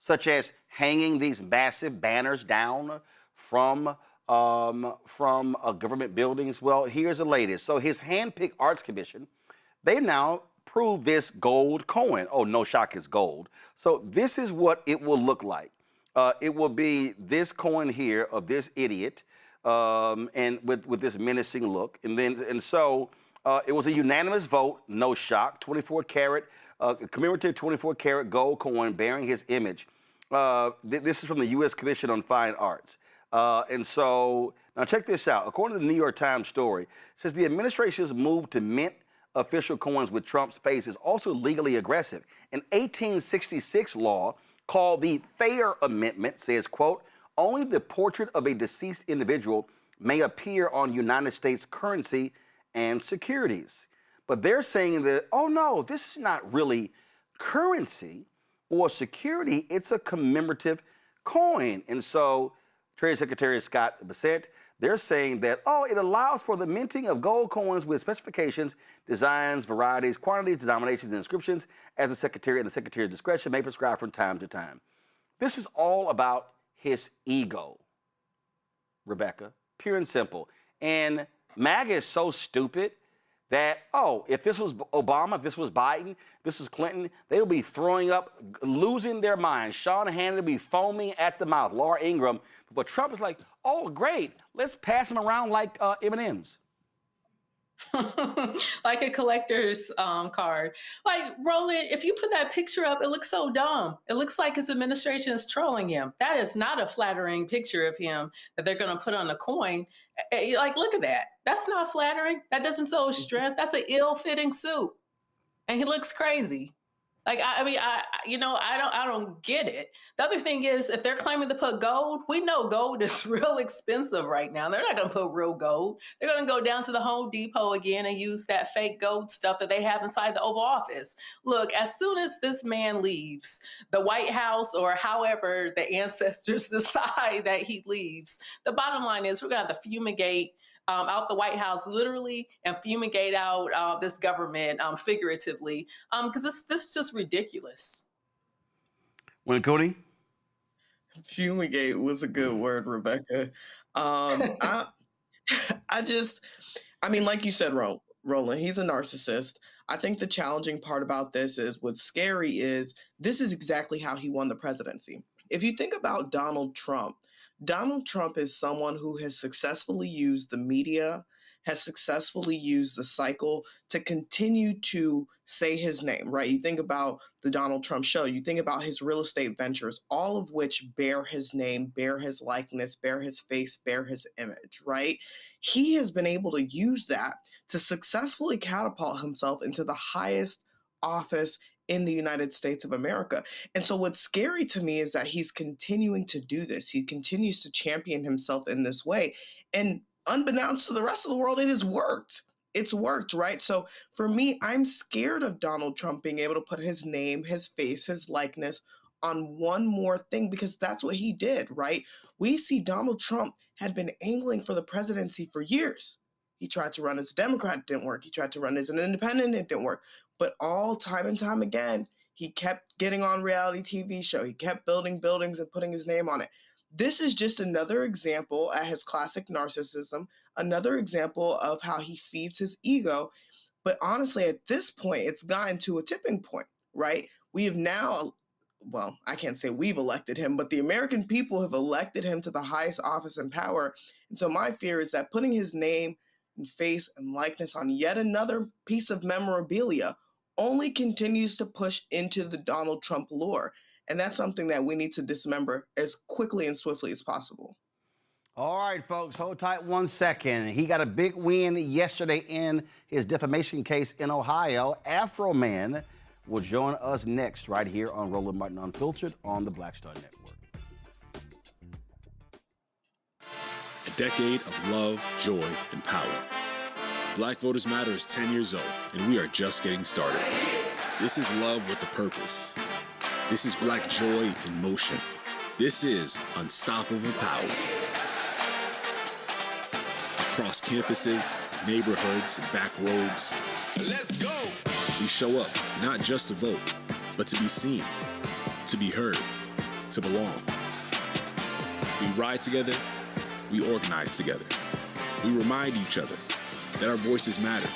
A: such as hanging these massive banners down from government buildings. Well, here's the latest. So his hand-picked arts commission, they now prove this gold coin. Oh, no shock, it's gold. So this is what it will look like. It will be this coin here of this idiot, and with this menacing look. And so it was a unanimous vote, no shock, 24 karat commemorative 24-karat gold coin bearing his image. This is from the U.S. Commission on Fine Arts. And so, now check this out. According to the New York Times story, it says the administration's move to mint official coins with Trump's face is also legally aggressive. An 1866 law called the Thayer Amendment says, quote, only the portrait of a deceased individual may appear on United States currency and securities. But they're saying that, oh no, this is not really currency or security, it's a commemorative coin. And so Treasury Secretary Scott Bessent, they're saying that, oh, it allows for the minting of gold coins with specifications, designs, varieties, quantities, denominations, and inscriptions as the Secretary and the Secretary's discretion may prescribe from time to time. This is all about his ego, Rebecca, pure and simple. And MAGA is so stupid that, oh, if this was Obama, if this was Biden, this was Clinton, they would be throwing up, losing their minds. Sean Hannity would be foaming at the mouth, Laura Ingraham. But Trump is like, oh, great, let's pass them around like M&Ms.
F: Like a collector's card. Like, Roland, if you put that picture up, it looks so dumb. It looks like his administration is trolling him. That is not a flattering picture of him that they're going to put on the coin. Like, look at that. That's not flattering. That doesn't show strength. That's an ill-fitting suit. And he looks crazy. Like, I don't get it. The other thing is, if they're claiming to put gold, we know gold is real expensive right now. They're not going to put real gold. They're going to go down to the Home Depot again and use that fake gold stuff that they have inside the Oval Office. Look, as soon as this man leaves the White House, or however the ancestors decide that he leaves, the bottom line is we're going to have to fumigate out the White House literally and fumigate out this government figuratively, because this is just ridiculous.
A: Cody?
M: Fumigate was a good word, Rebecca. I mean, like you said, Roland, he's a narcissist. I think the challenging part about this is what's scary is this is exactly how he won the presidency. If you think about Donald Trump is someone who has successfully used the media, has successfully used the cycle to continue to say his name, right? You think about the Donald Trump show, you think about his real estate ventures, all of which bear his name, bear his likeness, bear his face, bear his image, right? He has been able to use that to successfully catapult himself into the highest office in the United States of America. And so what's scary to me is that he's continuing to do this. He continues to champion himself in this way. And unbeknownst to the rest of the world, it has worked. It's worked, right? So for me, I'm scared of Donald Trump being able to put his name, his face, his likeness on one more thing, because that's what he did, right? We see Donald Trump had been angling for the presidency for years. He tried to run as a Democrat, it didn't work. He tried to run as an independent, it didn't work. But all time and time again, he kept getting on reality TV show. He kept building buildings and putting his name on it. This is just another example at his classic narcissism, another example of how he feeds his ego. But honestly, at this point, it's gotten to a tipping point, right? We have now, well, I can't say we've elected him, but the American people have elected him to the highest office and power. And so my fear is that putting his name and face and likeness on yet another piece of memorabilia only continues to push into the Donald Trump lore. And that's something that we need to dismember as quickly and swiftly as possible.
A: All right, folks, hold tight 1 second. He got a big win yesterday in his defamation case in Ohio. Afroman will join us next right here on Roland Martin Unfiltered on the Black Star Network.
U: A decade of love, joy, and power. Black Voters Matter is 10 years old, and we are just getting started. This is love with a purpose. This is Black joy in motion. This is unstoppable power. Across campuses, neighborhoods, and back roads, let's go! We show up not just to vote, but to be seen, to be heard, to belong. We ride together, we organize together. We remind each other that our voices matter,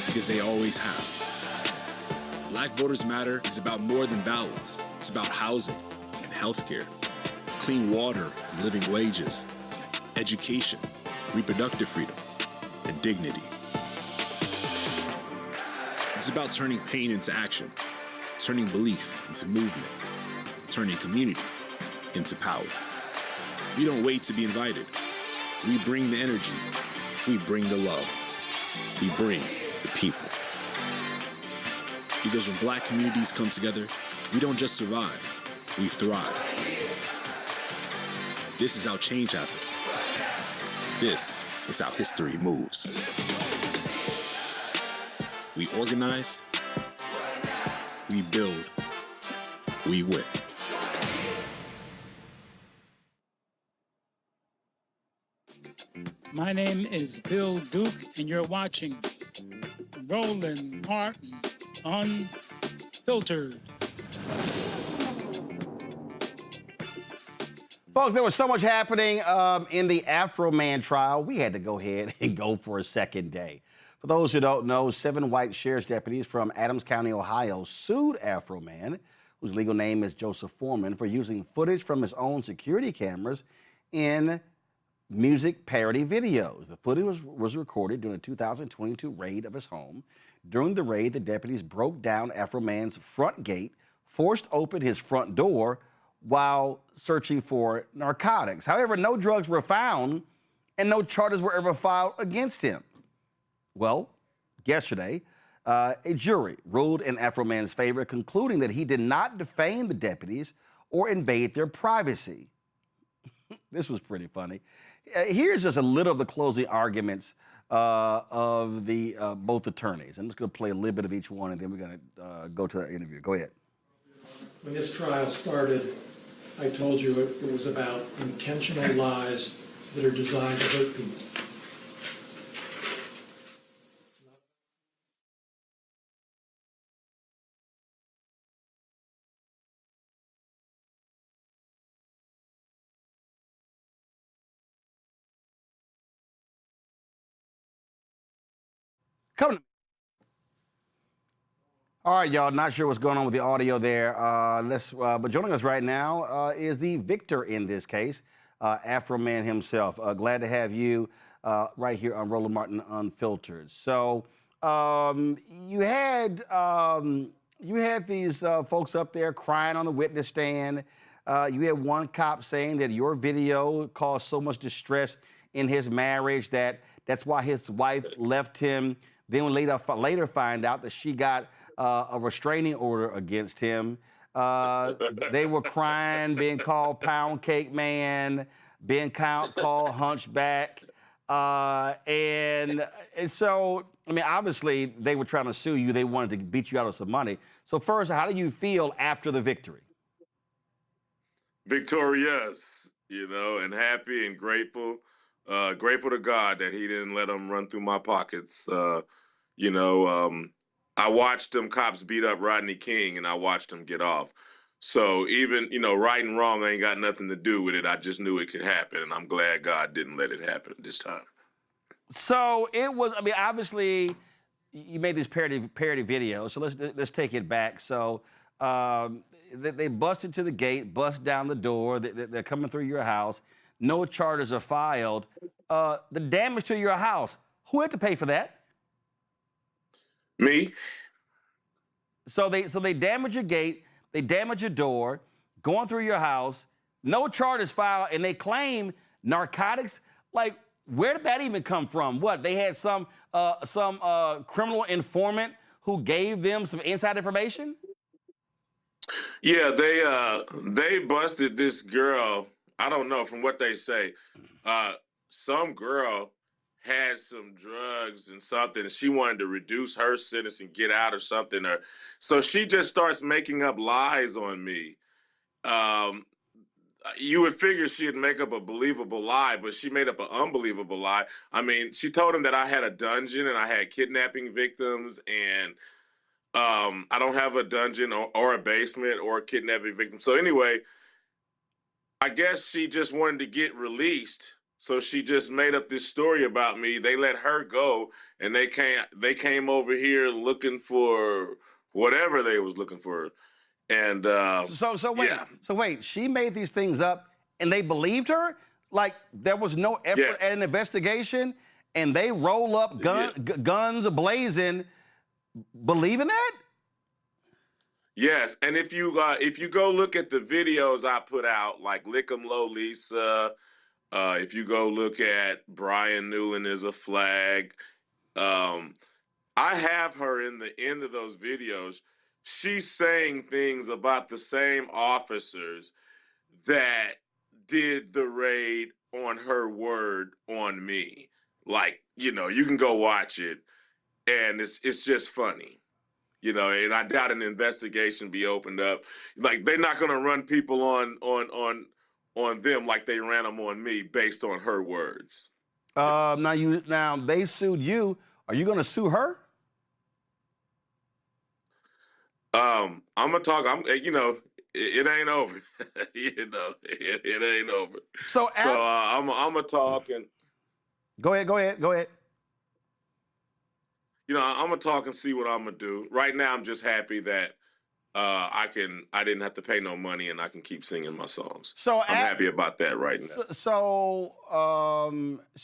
U: because they always have. Black Voters Matter is about more than ballots. It's about housing and healthcare, clean water and living wages, education, reproductive freedom, and dignity. It's about turning pain into action, turning belief into movement, turning community into power. We don't wait to be invited. We bring the energy. We bring the love. We bring the people. Because when Black communities come together, we don't just survive, we thrive. This is how change happens. This is how history moves. We organize, we build, we win.
D: My name is Bill Duke, and you're watching Roland Martin Unfiltered.
A: Folks, there was so much happening in the Afroman trial, we had to go ahead and go for a second day. For those who don't know, 7 white sheriff's deputies from Adams County, Ohio, sued Afroman, whose legal name is Joseph Foreman, for using footage from his own security cameras in music parody videos. The footage was recorded during a 2022 raid of his home. During the raid, the deputies broke down Afroman's front gate, forced open his front door while searching for narcotics. However, no drugs were found and no charges were ever filed against him. Well, yesterday, a jury ruled in Afroman's favor, concluding that he did not defame the deputies or invade their privacy. This was pretty funny. Here's just a little of the closing arguments of the both attorneys. I'm just going to play a little bit of each one, and then we're going to go to the interview. Go ahead.
C: When this trial started, I told you it was about intentional lies that are designed to hurt people.
A: Come to me. All right, y'all. Not sure what's going on with the audio there. But joining us right now is the victor in this case, Afroman himself. Glad to have you right here on Roland Martin Unfiltered. So you had these folks up there crying on the witness stand. You had one cop saying that your video caused so much distress in his marriage that's why his wife left him. Then we later find out that she got a restraining order against him. They were crying, being called pound cake man, being called hunchback. And so, I mean, obviously they were trying to sue you. They wanted to beat you out of some money. So first, how do you feel after the victory?
V: Victorious, and happy and grateful. Grateful to God that he didn't let them run through my pockets. I watched them cops beat up Rodney King, and I watched him get off. So even, right and wrong ain't got nothing to do with it. I just knew it could happen, and I'm glad God didn't let it happen this time.
A: So it was, I mean, obviously you made these parody videos, so let's take it back. So they busted to the gate, bust down the door, they're coming through your house, no charges are filed. The damage to your house, who had to pay for that?
V: Me.
A: So they damage your gate, they damage your door, going through your house, no charges filed, and they claim narcotics. Like, where did that even come from? What, they had some criminal informant who gave them some inside information?
V: Yeah, they busted this girl. I don't know, from what they say, some girl had some drugs and something, and she wanted to reduce her sentence and get out or something. So she just starts making up lies on me. You would figure she'd make up a believable lie, but she made up an unbelievable lie. I mean, she told him that I had a dungeon and I had kidnapping victims, and I don't have a dungeon or a basement or a kidnapping victim. So anyway, I guess she just wanted to get released. So she just made up this story about me. They let her go, and they came over here looking for whatever they was looking for. And
A: So wait, she made these things up, and they believed her? Like, there was no effort at an investigation, and they roll up guns blazing, believing that?
V: Yes, and if you go look at the videos I put out, like Lick 'em Low Lisa, if you go look at Brian Newland is a flag, um, I have her in the end of those videos. She's saying things about the same officers that did the raid on her word on me. Like, you can go watch it, and it's just funny. And I doubt an investigation be opened up. Like, they're not gonna run people on them like they ran them on me based on her words.
A: Now they sued you. Are you gonna sue her?
V: I'm gonna talk. It ain't over. It ain't over. I'm gonna talk and
A: Go ahead.
V: I'm gonna talk and see what I'm gonna do. Right now, I'm just happy that I didn't have to pay no money and I can keep singing my songs. I'm happy about that right now.
A: So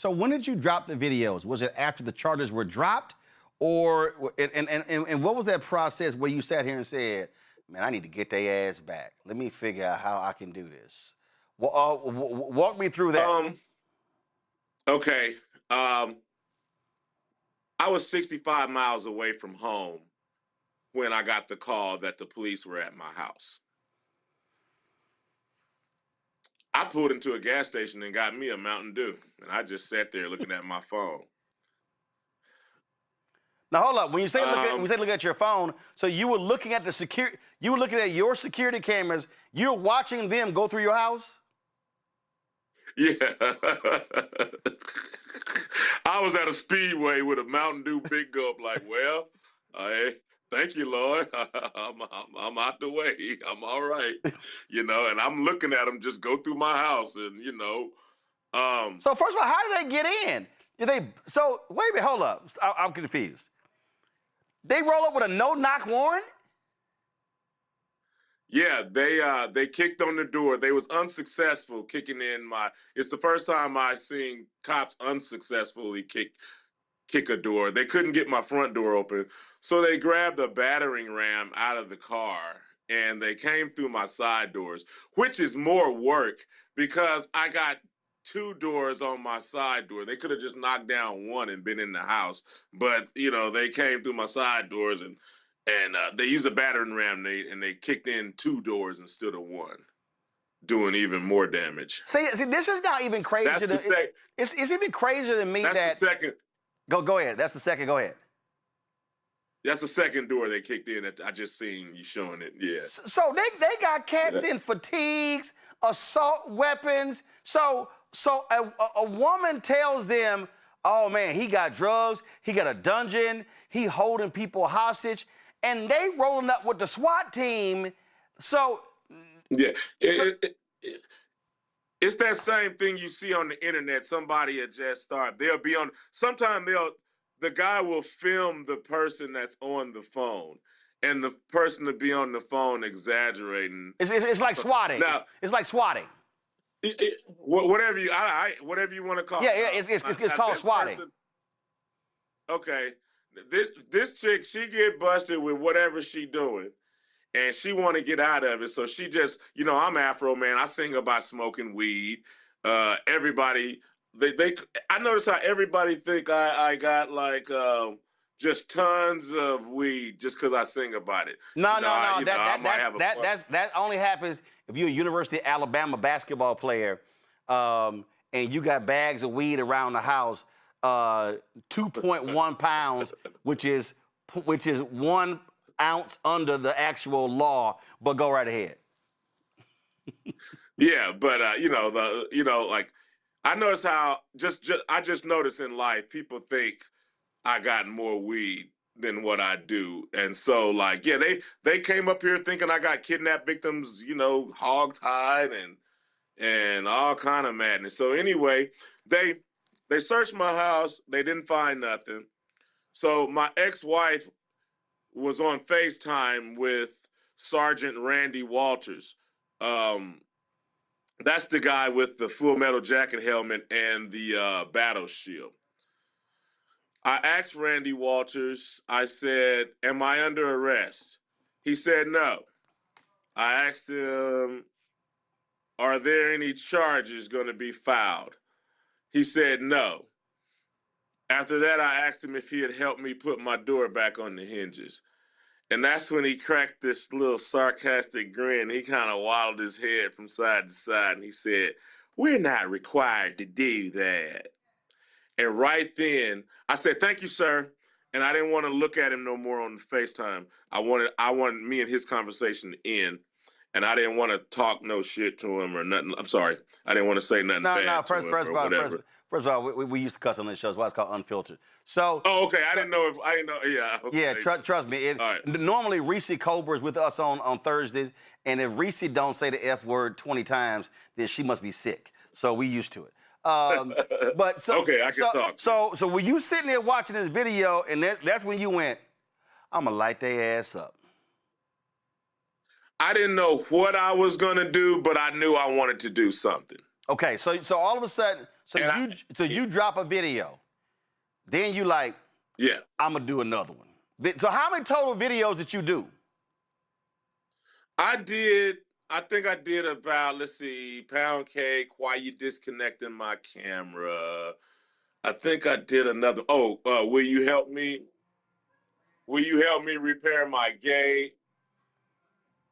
A: when did you drop the videos? Was it after the charges were dropped, or and what was that process where you sat here and said, "Man, I need to get their ass back. Let me figure out how I can do this." Walk me through that.
V: Okay. I was 65 miles away from home when I got the call that the police were at my house. I pulled into a gas station and got me a Mountain Dew, and I just sat there looking at my phone.
A: Now hold up. When you say look at your phone, so you were looking at you were looking at your security cameras. You're watching them go through your house.
V: Yeah. I was at a speedway with a Mountain Dew big gulp, like, well, thank you, Lord. I'm out the way. I'm all right. And I'm looking at them just go through my house and,
A: So first of all, how did they get in? Wait a minute, hold up. I'm confused. They roll up with a no-knock warrant?
V: Yeah, they kicked on the door. They was unsuccessful kicking in it's the first time I seen cops unsuccessfully kick a door. They couldn't get my front door open. So they grabbed a battering ram out of the car and they came through my side doors, which is more work because I got 2 doors on my side door. They could have just knocked down one and been in the house. But, they came through my side doors and they used a battering ram and they kicked in 2 doors instead of 1, doing even more damage.
A: See, this is not even crazy. It's even crazier to me
V: That's the second.
A: Go ahead. That's the second. Go ahead.
V: That's the second door they kicked in. That I just seen you showing it. Yeah.
A: So they got cats in fatigues, assault weapons. So a woman tells them, "Oh man, he got drugs. He got a dungeon. He holding people hostage." And they rolling up with the SWAT team. So
V: yeah, it's that same thing you see on the internet. Somebody had just started. They'll be on. Sometimes the guy will film the person that's on the phone, and the person to be on the phone exaggerating.
A: It's like swatting. Now, it's like swatting.
V: Whatever you want to call it.
A: Yeah, it's called swatting.
V: Okay. This chick, she get busted with whatever she doing, and she want to get out of it. So she just, I'm Afroman. I sing about smoking weed. Everybody, I notice how everybody think I got like just tons of weed just because I sing about it.
A: No. That only happens if you're a University of Alabama basketball player, and you got bags of weed around the house. 2.1 pounds, which is 1 ounce under the actual law. But go right ahead.
V: Yeah, but like I notice how I just notice in life people think I got more weed than what I do, and so like they came up here thinking I got kidnapped victims, hog-tied and all kind of madness. So anyway, They searched my house. They didn't find nothing. So my ex-wife was on FaceTime with Sergeant Randy Walters. That's the guy with the Full Metal Jacket helmet and the battle shield. I asked Randy Walters, I said, "Am I under arrest?" He said no. I asked him, are there any charges going to be filed? He said no. After that, I asked him if he had helped me put my door back on the hinges. And that's when he cracked this little sarcastic grin. He kind of waddled his head from side to side, and he said, we're not required to do that. And right then, I said, thank you, sir. And I didn't want to look at him no more on the FaceTime. I wanted me and his conversation to end. And I didn't want to talk no shit to him or nothing. I'm sorry. I didn't want to say nothing bad to him or whatever.
M: First of all, we used to cuss on this show. That's why it's called Unfiltered. So.
V: Oh, okay. I didn't know. Yeah. Okay.
M: Yeah. Trust me.
V: Right.
M: Normally, Reese Cobra is with us on Thursdays, and if Reese don't say the F word 20 times, then she must be sick. So we used to it. But so,
V: okay, I can talk.
M: So when you sitting there watching this video, and that's when you went, I'm gonna light their ass up.
V: I didn't know what I was gonna do, but I knew I wanted to do something.
M: Okay, so all of a sudden, you drop a video, then you like,
V: yeah,
M: I'm gonna do another one. So how many total videos did you do?
V: I think I did about, let's see, Pound Cake, Why You Disconnecting My Camera. I think I did another, Will You Help Me? Will You Help Me Repair My Gate?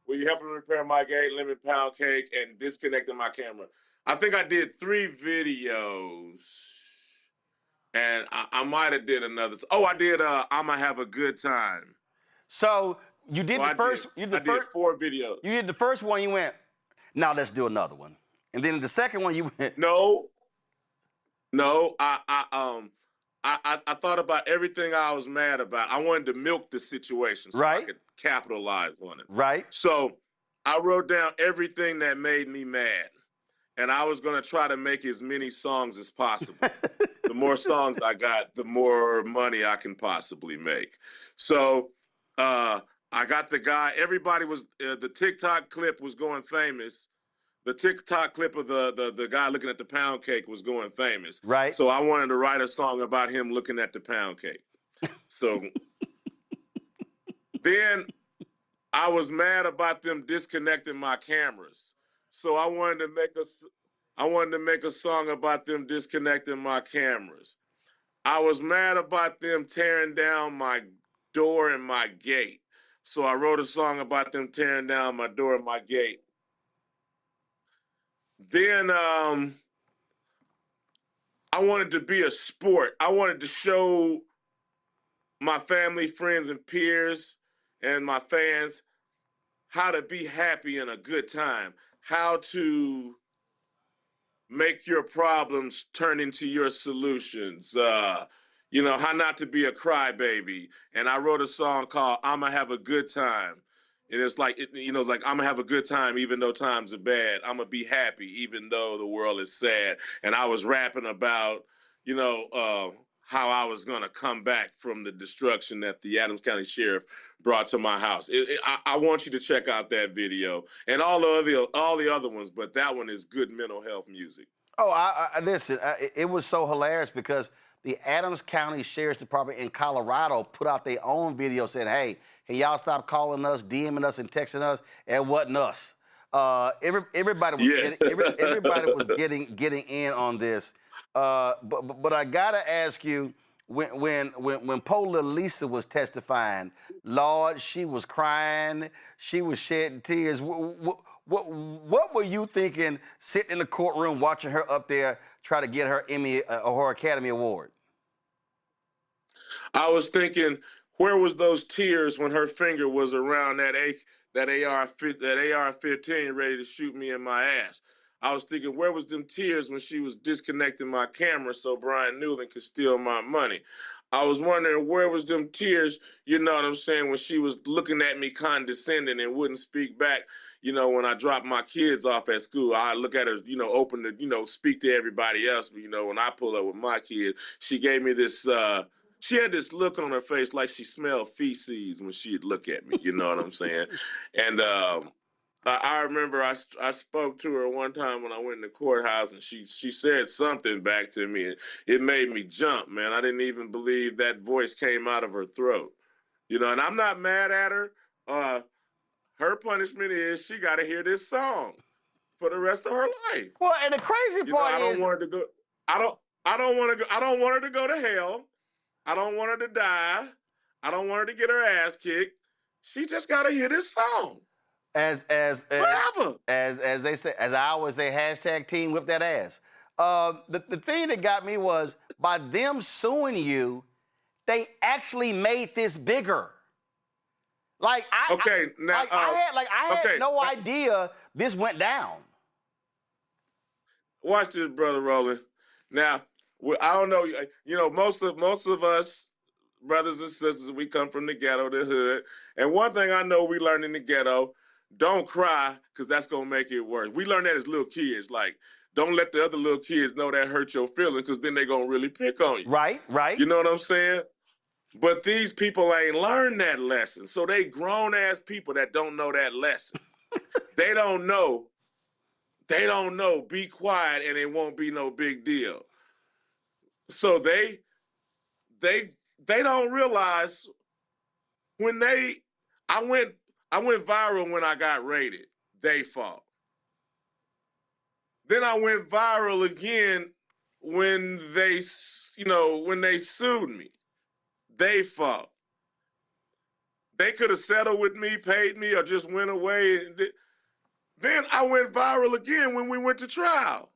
V: Will You Help Me Repair My Gate, Lemon Pound Cake, and Disconnecting My Camera. I think I did 3 videos. And I might have did another. I did I'ma Have a Good Time.
M: So you did
V: I
M: did
V: 4 videos.
M: You did the first one, you went, now let's do another one. And then the second one, you went.
V: No, I thought about everything I was mad about. I wanted to milk the situation so I could capitalize on it.
M: Right.
V: So I wrote down everything that made me mad. And I was going to try to make as many songs as possible. The more songs I got, the more money I can possibly make. So I got the guy, everybody was, the TikTok clip was going famous. The TikTok clip of the guy looking at the pound cake was going famous.
M: Right.
V: So I wanted to write a song about him looking at the pound cake. So then I was mad about them disconnecting my cameras. So I wanted to make a song about them disconnecting my cameras. I was mad about them tearing down my door and my gate. So I wrote a song about them tearing down my door and my gate. Then I wanted to be a sport. I wanted to show my family, friends, and peers and my fans how to be happy in a good time, how to make your problems turn into your solutions, how not to be a crybaby. And I wrote a song called I'ma Have a Good Time. And it's like, I'm gonna have a good time even though times are bad. I'm gonna be happy even though the world is sad. And I was rapping about, how I was gonna come back from the destruction that the Adams County Sheriff brought to my house. I want you to check out that video and all the other ones, but that one is good mental health music.
M: Oh, listen, it was so hilarious because the Adams County Sheriff's Department in Colorado put out their own video saying, hey, can y'all stop calling us, DMing us, and texting us? It wasn't us. Everybody was getting in on this. But I gotta ask you, when Pola Lisa was testifying, Lord, she was crying, she was shedding tears. What were you thinking sitting in the courtroom watching her up there try to get her Emmy or her Academy Award?
V: I was thinking, where was those tears when her finger was around that AR-15 ready to shoot me in my ass? I was thinking, where was them tears when she was disconnecting my camera so Brian Newland could steal my money? I was wondering, where was them tears, you know what I'm saying, when she was looking at me condescending and wouldn't speak back, when I dropped my kids off at school. I look at her, open to, speak to everybody else. But, when I pull up with my kids, she gave me this, she had this look on her face like she smelled feces when she'd look at me, you know what I'm saying? And I remember I spoke to her one time when I went in the courthouse, and she said something back to me. It made me jump, man. I didn't even believe that voice came out of her throat. And I'm not mad at her. her punishment is she got to hear this song for the rest of her life.
A: Well, and the crazy part
V: I don't
A: is,
V: want her to go. I don't want to go. I don't want her to go to hell. I don't want her to die. I don't want her to get her ass kicked. She just got to hear this song.
A: As they say, as I always say, hashtag team whip that ass. The thing that got me was by them suing you, they actually made this bigger. Like I had no idea this went down.
V: Watch this, Brother Roland. Now, I don't know. You know, most of us brothers and sisters, we come from the ghetto, the hood, and one thing I know we learned in the ghetto: don't cry, because that's gonna make it worse. We learned that as little kids. Like, don't let the other little kids know that hurt your feelings, because then they're gonna really pick on you.
A: Right.
V: You know what I'm saying? But these people ain't learned that lesson. So they grown-ass people that don't know that lesson. They don't know. Be quiet and it won't be no big deal. So they don't realize when I went viral when I got raided. They fault. Then I went viral again when they sued me. They fault. They could have settled with me, paid me, or just went away. Then I went viral again when we went to trial.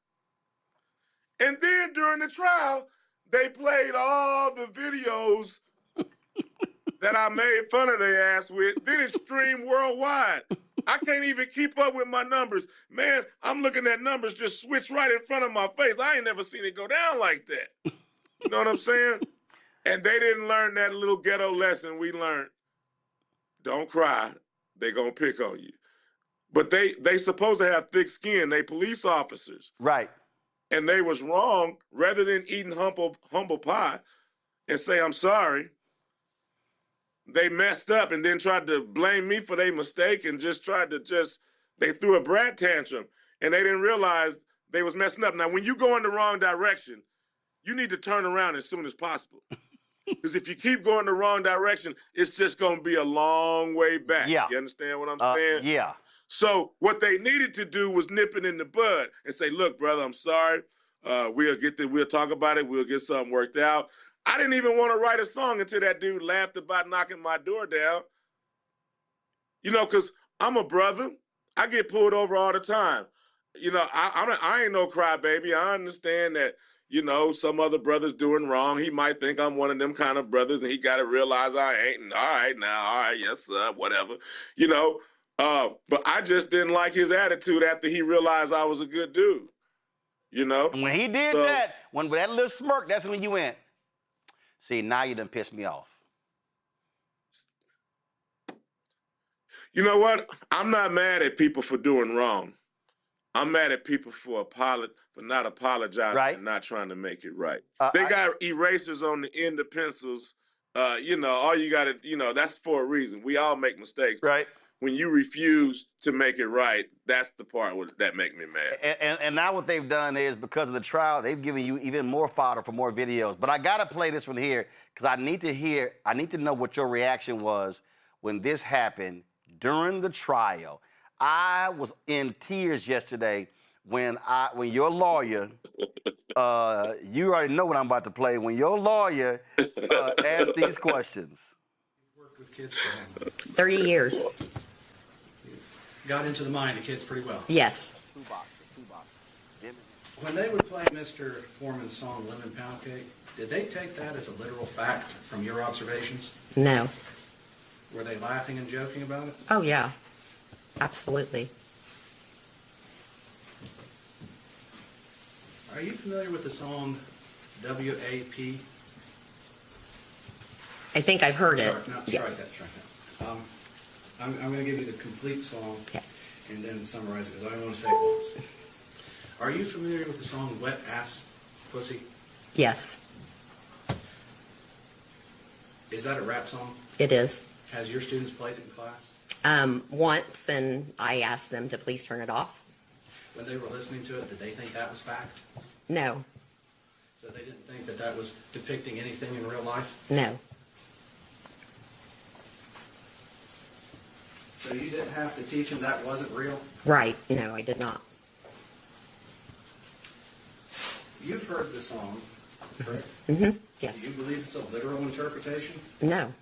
V: And then during the trial, they played all the videos that I made fun of their ass with. Then it streamed worldwide. I can't even keep up with my numbers. Man, I'm looking at numbers just switch right in front of my face. I ain't never seen it go down like that. You know what I'm saying? And they didn't learn that little ghetto lesson we learned. Don't cry. They gonna pick on you. But they supposed to have thick skin. They police officers.
A: Right.
V: And they was wrong. Rather than eating humble pie and say, I'm sorry, they messed up and then tried to blame me for their mistake and they threw a brat tantrum. And they didn't realize they was messing up. Now, when you go in the wrong direction, you need to turn around as soon as possible. Because if you keep going the wrong direction, it's just going to be a long way back.
A: Yeah.
V: You understand what I'm saying?
A: Yeah.
V: So what they needed to do was nip it in the bud and say, look, brother, I'm sorry. We'll talk about it. We'll get something worked out. I didn't even want to write a song until that dude laughed about knocking my door down. You know, because I'm a brother. I get pulled over all the time. You know, I ain't no crybaby. I understand that, you know, some other brother's doing wrong. He might think I'm one of them kind of brothers, and he got to realize I ain't. And all right, yes, sir, whatever. You know, but I just didn't like his attitude after he realized I was a good dude. You know?
A: And when he did that, with that little smirk, that's when you went, see, now you done pissed me off.
V: You know what? I'm not mad at people for doing wrong. I'm mad at people for not apologizing and not trying to make it right. They got erasers on the end of pencils. You know, all you got to, that's for a reason. We all make mistakes.
A: Right.
V: When you refuse to make it right, that's the part that make me mad.
A: And now what they've done is, because of the trial, they've given you even more fodder for more videos. But I got to play this one here because I need to know what your reaction was when this happened during the trial. I was in tears yesterday when your lawyer, you already know what I'm about to play, when your lawyer asked these questions.
C: Worked with kids for
E: 30 years.
C: Got into the mind of kids pretty well.
E: Yes.
C: When they would play Mr. Foreman's song Lemon Pound Cake, did they take that as a literal fact from your observations?
E: No.
C: Were they laughing and joking about it?
E: Oh, yeah. Absolutely.
C: Are you familiar with the song WAP?
E: I think I've heard it.
C: Strike that. I'm going to give you the complete song and then summarize it because I don't want to say it once. Are you familiar with the song Wet Ass Pussy?
E: Yes.
C: Is that a rap song?
E: It is.
C: Has your students played it in class?
E: Once, and I asked them to please turn it off.
C: When they were listening to it, did they think that was fact?
E: No.
C: So they didn't think that that was depicting anything in real life?
E: No.
C: So you didn't have to teach him that wasn't real?
E: Right. No, I did not.
C: You've heard the song, correct?
E: Mm-hmm. Yes.
C: Do you believe it's a literal interpretation?
E: No.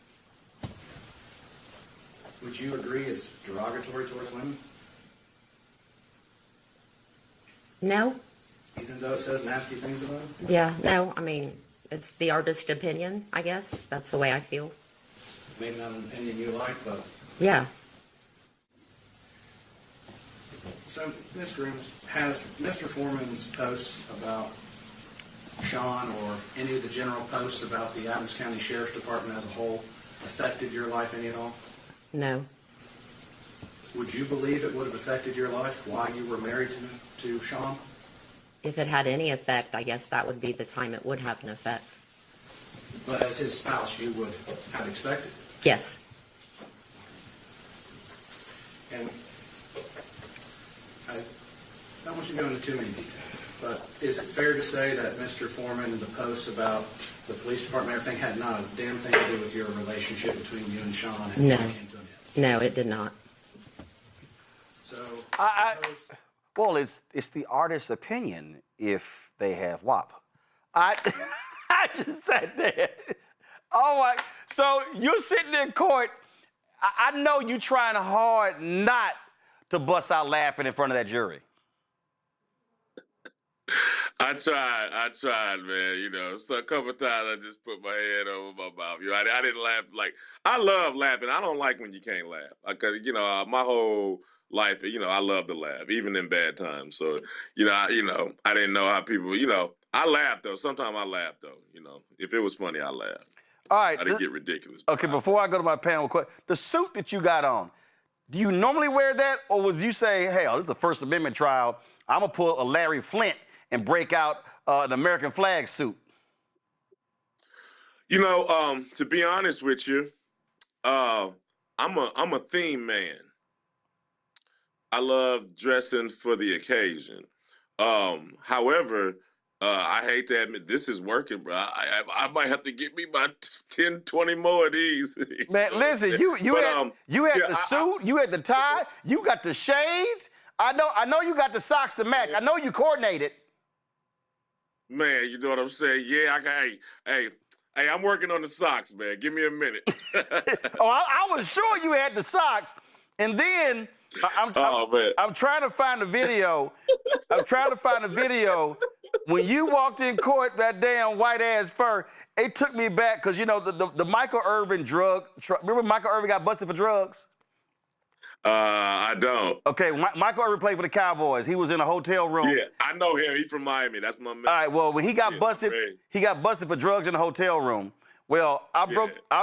C: Would you agree it's derogatory towards women?
E: No.
C: Even though it says nasty things about them?
E: Yeah. No. I mean, it's the artist's opinion, I guess. That's the way I feel.
C: Maybe not an opinion you like, but...
E: Yeah.
C: So, Ms. Grooms, has Mr. Foreman's posts about Sean or any of the general posts about the Adams County Sheriff's Department as a whole affected your life any at all?
E: No.
C: Would you believe it would have affected your life while you were married to Sean?
E: If it had any effect, I guess that would be the time it would have an effect.
C: But as his spouse, you would have expected.
E: Yes.
C: And I don't want you to go into too many details, but is it fair to say that Mr. Foreman and the posts about the police department and everything had not a damn thing to do with your relationship between you and Sean? And
E: No. No, it did not.
C: So,
A: well, it's the artist's opinion if they have WAP. I just sat there. Oh my! So you're sitting in court. I know you trying hard not to bust out laughing in front of that jury.
V: I tried, man. You know, so a couple of times I just put my head over my mouth. You know, I didn't laugh. Like, I love laughing. I don't like when you can't laugh. Because, you know, my whole life, you know, I love to laugh, even in bad times. So, I didn't know how people, I laugh, though. Sometimes I laugh, though. You know, if it was funny, I laugh.
A: All right.
V: I didn't get ridiculous.
A: Okay, before I go to my panel, the suit that you got on, do you normally wear that? Or would you say, hey, this is a First Amendment trial. I'm going to pull a Larry Flint and break out an American flag suit?
V: You know, to be honest with you, I'm a theme man. I love dressing for the occasion. However, I hate to admit this is working, bro. I might have to get me about 10, 20 more of these.
A: Man, listen, you had the suit, you had the tie, you got the shades. I know you got the socks to match. I know you coordinated.
V: Man, you know what I'm saying? Yeah, hey, I'm working on the socks, man. Give me a minute.
A: I was sure you had the socks. And then I'm trying to find the video. I'm trying to find the video. When you walked in court, that damn white ass fur, it took me back because, the Michael Irvin remember Michael Irvin got busted for drugs?
V: I don't.
A: Okay, Michael Irvin played for the Cowboys. He was in a hotel room.
V: Yeah, I know him. He's from Miami. That's my man.
A: All right, well, when he got busted, he got busted for drugs in a hotel room. Well, I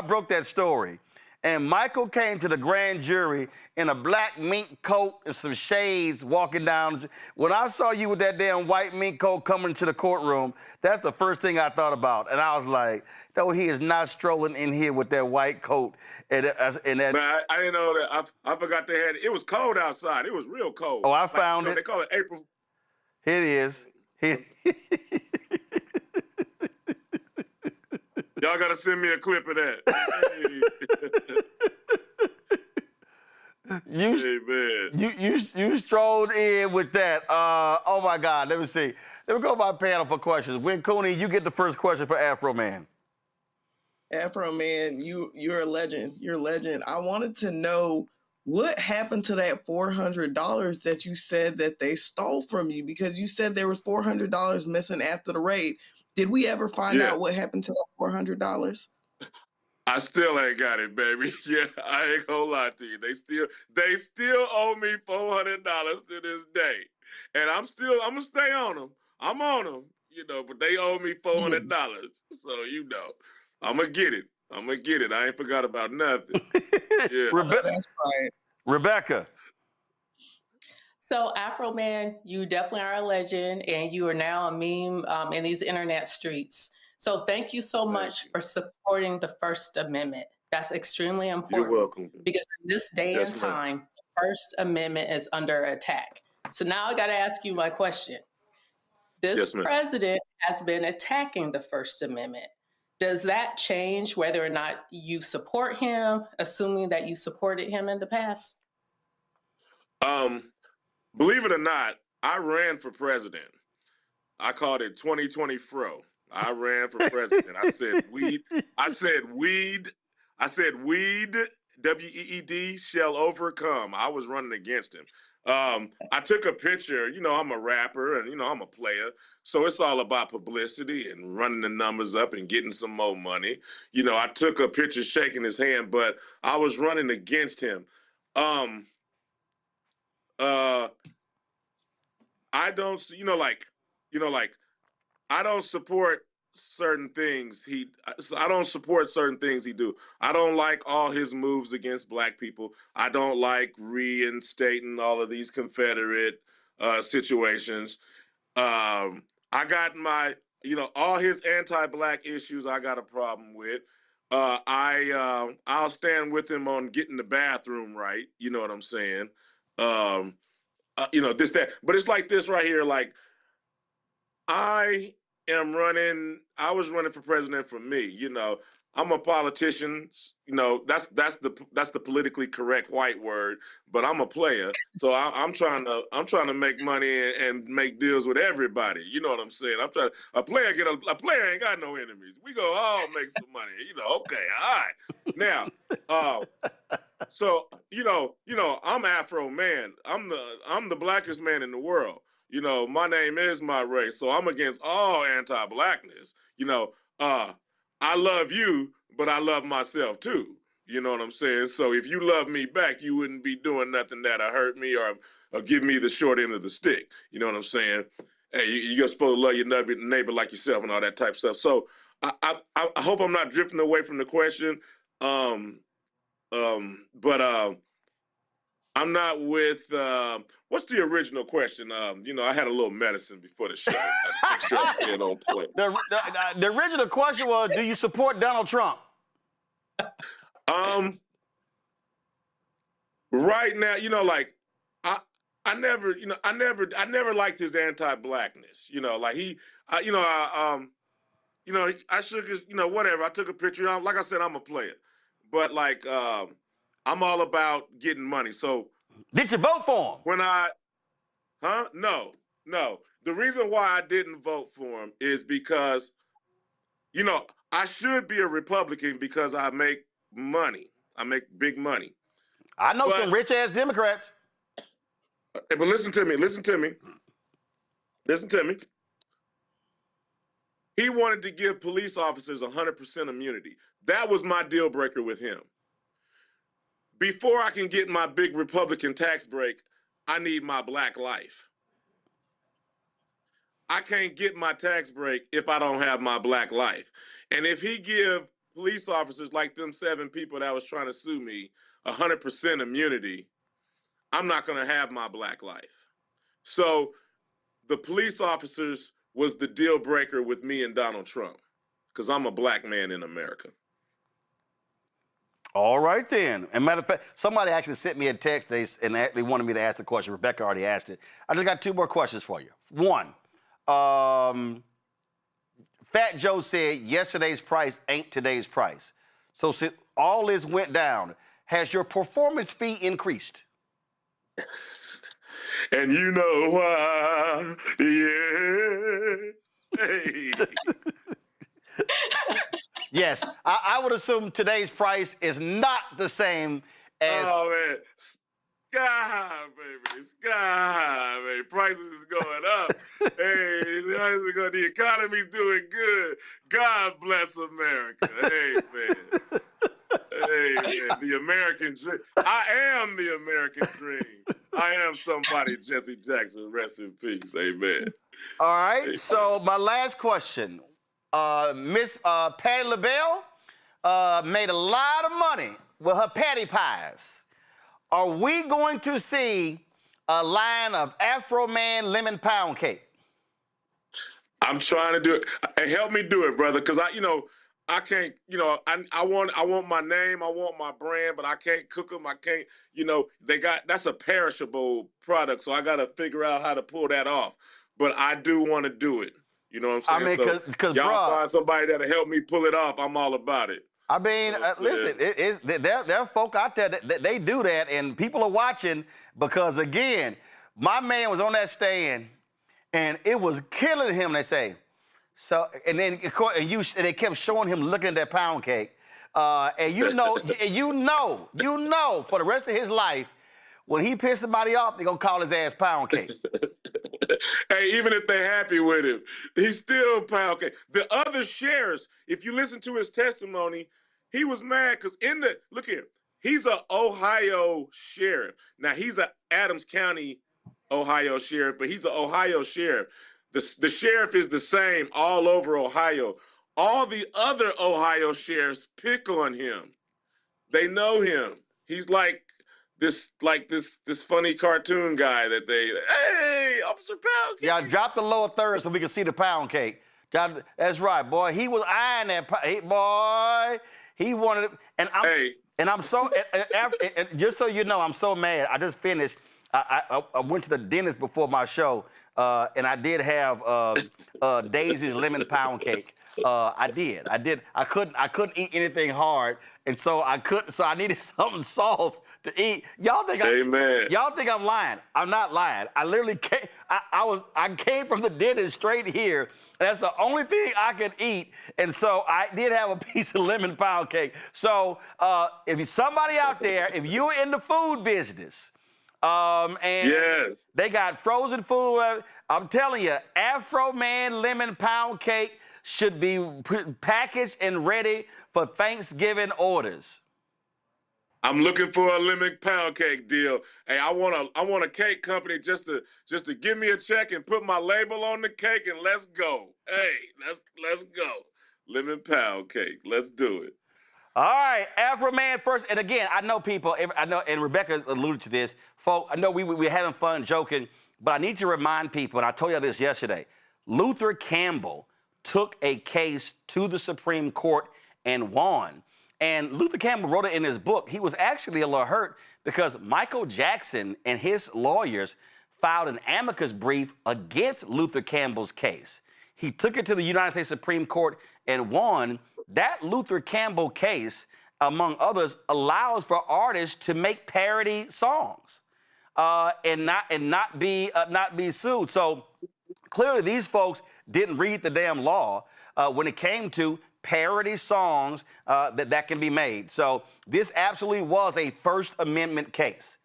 A: broke that story. And Michael came to the grand jury in a black mink coat and some shades walking down. When I saw you with that damn white mink coat coming to the courtroom, that's the first thing I thought about. And I was like, no, he is not strolling in here with that white coat. And that.
V: Man, I didn't know that. I forgot they had it. It was cold outside. It was real cold.
A: Oh, I found it.
V: They call it April.
A: Here it is.
V: Y'all got to send me a clip of that.
A: You strolled in with that. Oh, my God. Let me see. Let me go to my panel for questions. Win Cooney, you get the first question for Afroman.
M: Afroman, you're a legend. You're a legend. I wanted to know what happened to that $400 that you said that they stole from you, because you said there was $400 missing after the raid. Did we ever find out what happened to that $400?
V: I still ain't got it, baby. Yeah, I ain't gonna lie to you. They still owe me $400 to this day, and I'm gonna stay on them. I'm on them, but they owe me $400. So I'm gonna get it. I ain't forgot about nothing. Yeah,
M: that's right.
A: Rebecca.
F: So, Afroman, you definitely are a legend, and you are now a meme in these internet streets. So thank you so much for supporting the First Amendment. That's extremely important.
V: You're welcome.
F: Because in this day and time, the First Amendment is under attack. So now I got to ask you my question. This president has been attacking the First Amendment. Does that change whether or not you support him, assuming that you supported him in the past?
V: Believe it or not, I ran for president. I called it 2020 Fro. I ran for president. I said weed. I said weed. WEED shall overcome. I was running against him. I took a picture. You know, I'm a rapper and, you know, I'm a player. So it's all about publicity and running the numbers up and getting some more money. You know, I took a picture shaking his hand, but I was running against him. I don't, I don't support certain things I don't support certain things he do. I don't like all his moves against black people. I don't like reinstating all of these Confederate situations. I got all his anti-black issues I got a problem with. I'll stand with him on getting the bathroom right. You know what I'm saying? This, that, but it's like this right here. Like, I was running for president for me. You know, I'm a politician. You know, that's the politically correct white word, but I'm a player. So I'm trying to make money and make deals with everybody. You know what I'm saying? A player ain't got no enemies. We go all make some money. You know, okay, all right. Now, so I'm Afroman. I'm the blackest man in the world. You know, my name is my race, so I'm against all anti-blackness. You know, I love you, but I love myself too. You know what I'm saying? So if you love me back, you wouldn't be doing nothing that'll hurt me or give me the short end of the stick. You know what I'm saying? Hey, you're supposed to love your neighbor like yourself and all that type of stuff. So I hope I'm not drifting away from the question. But I'm not with, what's the original question? I had a little medicine before the show. I make sure I'm staying on point.
A: The original question was, do you support Donald Trump?
V: Right now, I never liked his anti-blackness. I shook his, whatever. I took a picture. Like I said, I'm a player. But I'm all about getting money. So
A: did you vote for him?
V: No. The reason why I didn't vote for him is because, I should be a Republican because I make money. I make big money.
A: I know some rich ass Democrats.
V: But listen to me. He wanted to give police officers 100% immunity. That was my deal breaker with him. Before I can get my big Republican tax break, I need my black life. I can't get my tax break if I don't have my black life. And if he give police officers like them 7 people that was trying to sue me 100% immunity, I'm not going to have my black life. So the police officers was the deal breaker with me and Donald Trump, because I'm a black man in America.
A: All right, then. And matter of fact, somebody actually sent me a text, and they wanted me to ask the question. Rebecca already asked it. I just got 2 more questions for you. One, Fat Joe said yesterday's price ain't today's price. So since all this went down, has your performance fee increased?
V: And you know why, yeah. Hey.
A: Yes, I would assume today's price is not the same as...
V: Oh, man. Sky, baby. Prices is going up. Hey, the economy's doing good. God bless America. Hey, man. The American dream. I am the American dream. I am somebody, Jesse Jackson. Rest in peace. Amen.
A: All right, so my last question. Miss Patti LaBelle made a lot of money with her patty pies. Are we going to see a line of Afroman lemon pound cake?
V: I'm trying to do it. Hey, help me do it, brother, because I can't, I want my name, I want my brand, but I can't cook them. I can't, that's a perishable product, so I got to figure out how to pull that off. But I do want to do it. You know what I'm saying?
A: I mean, because
V: y'all find somebody that'll help me pull it off. I'm all about it.
A: I mean, listen, there are folk out there that they do that, and people are watching because, again, my man was on that stand, and it was killing him, they say. So, and then and they kept showing him looking at that pound cake. And you know, for the rest of his life, when he pisses somebody off, they're going to call his ass pound cake.
V: Hey, even if they're happy with him, he's still pound cake. The other sheriffs, if you listen to his testimony, he was mad because look here, he's an Ohio sheriff. Now, he's an Adams County, Ohio sheriff, but he's an Ohio sheriff. The sheriff is the same all over Ohio. All the other Ohio sheriffs pick on him. They know him. He's like this funny cartoon guy that hey, Officer Pound Cake.
A: Yeah, drop the lower third so we can see the pound cake. That's right, boy. He was eyeing that boy. He wanted it, and I'm so and just so you know, I'm so mad. I just finished. I went to the dentist before my show, and I did have Daisy's lemon pound cake. I did. I couldn't eat anything hard, and so I needed something soft to eat. Y'all think I'm lying? I'm not lying. I literally came. I came from the dentist straight here. And that's the only thing I could eat, and so I did have a piece of lemon pound cake. So if you're somebody out there, if you're in the food business, and
V: yes,
A: they got frozen food, I'm telling you, Afroman lemon pound cake should be packaged and ready for Thanksgiving orders.
V: I'm looking for a lemon pound cake deal. Hey, I want a cake company just to give me a check and put my label on the cake and let's go. Hey, let's go. Lemon pound cake. Let's do it.
A: All right, Afroman first. And again, I know people, and Rebecca alluded to this. Folk, I know we're having fun joking, but I need to remind people, and I told you this yesterday, Luther Campbell took a case to the Supreme Court and won. And Luther Campbell wrote it in his book. He was actually a little hurt because Michael Jackson and his lawyers filed an amicus brief against Luther Campbell's case. He took it to the United States Supreme Court and won. That Luther Campbell case, among others, allows for artists to make parody songs and not be sued. So clearly, these folks didn't read the damn law when it came to parody songs that can be made. So this absolutely was a First Amendment case.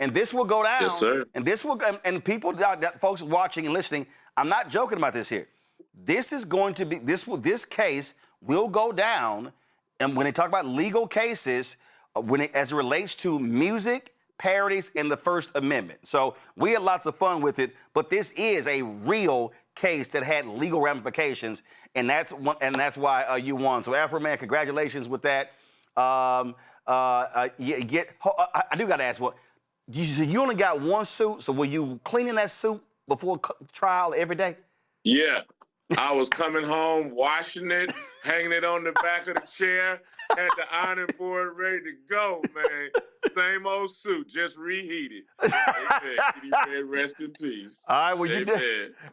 A: And this will go down.
V: Yes, sir.
A: And this will, and people, folks watching and listening, I'm not joking about this here. This is going to be, this case will go down. And when they talk about legal cases, as it relates to music, parodies, and the First Amendment. So we had lots of fun with it, but this is a real case that had legal ramifications, and that's why you won. So Afroman, congratulations with that. I do got to ask, you only got one suit, so were you cleaning that suit before trial every day?
V: Yeah, I was coming home, washing it, hanging it on the back of the chair, had the ironing board ready to go, man. Same old suit, just reheated. Amen. Rest in peace.
A: All right,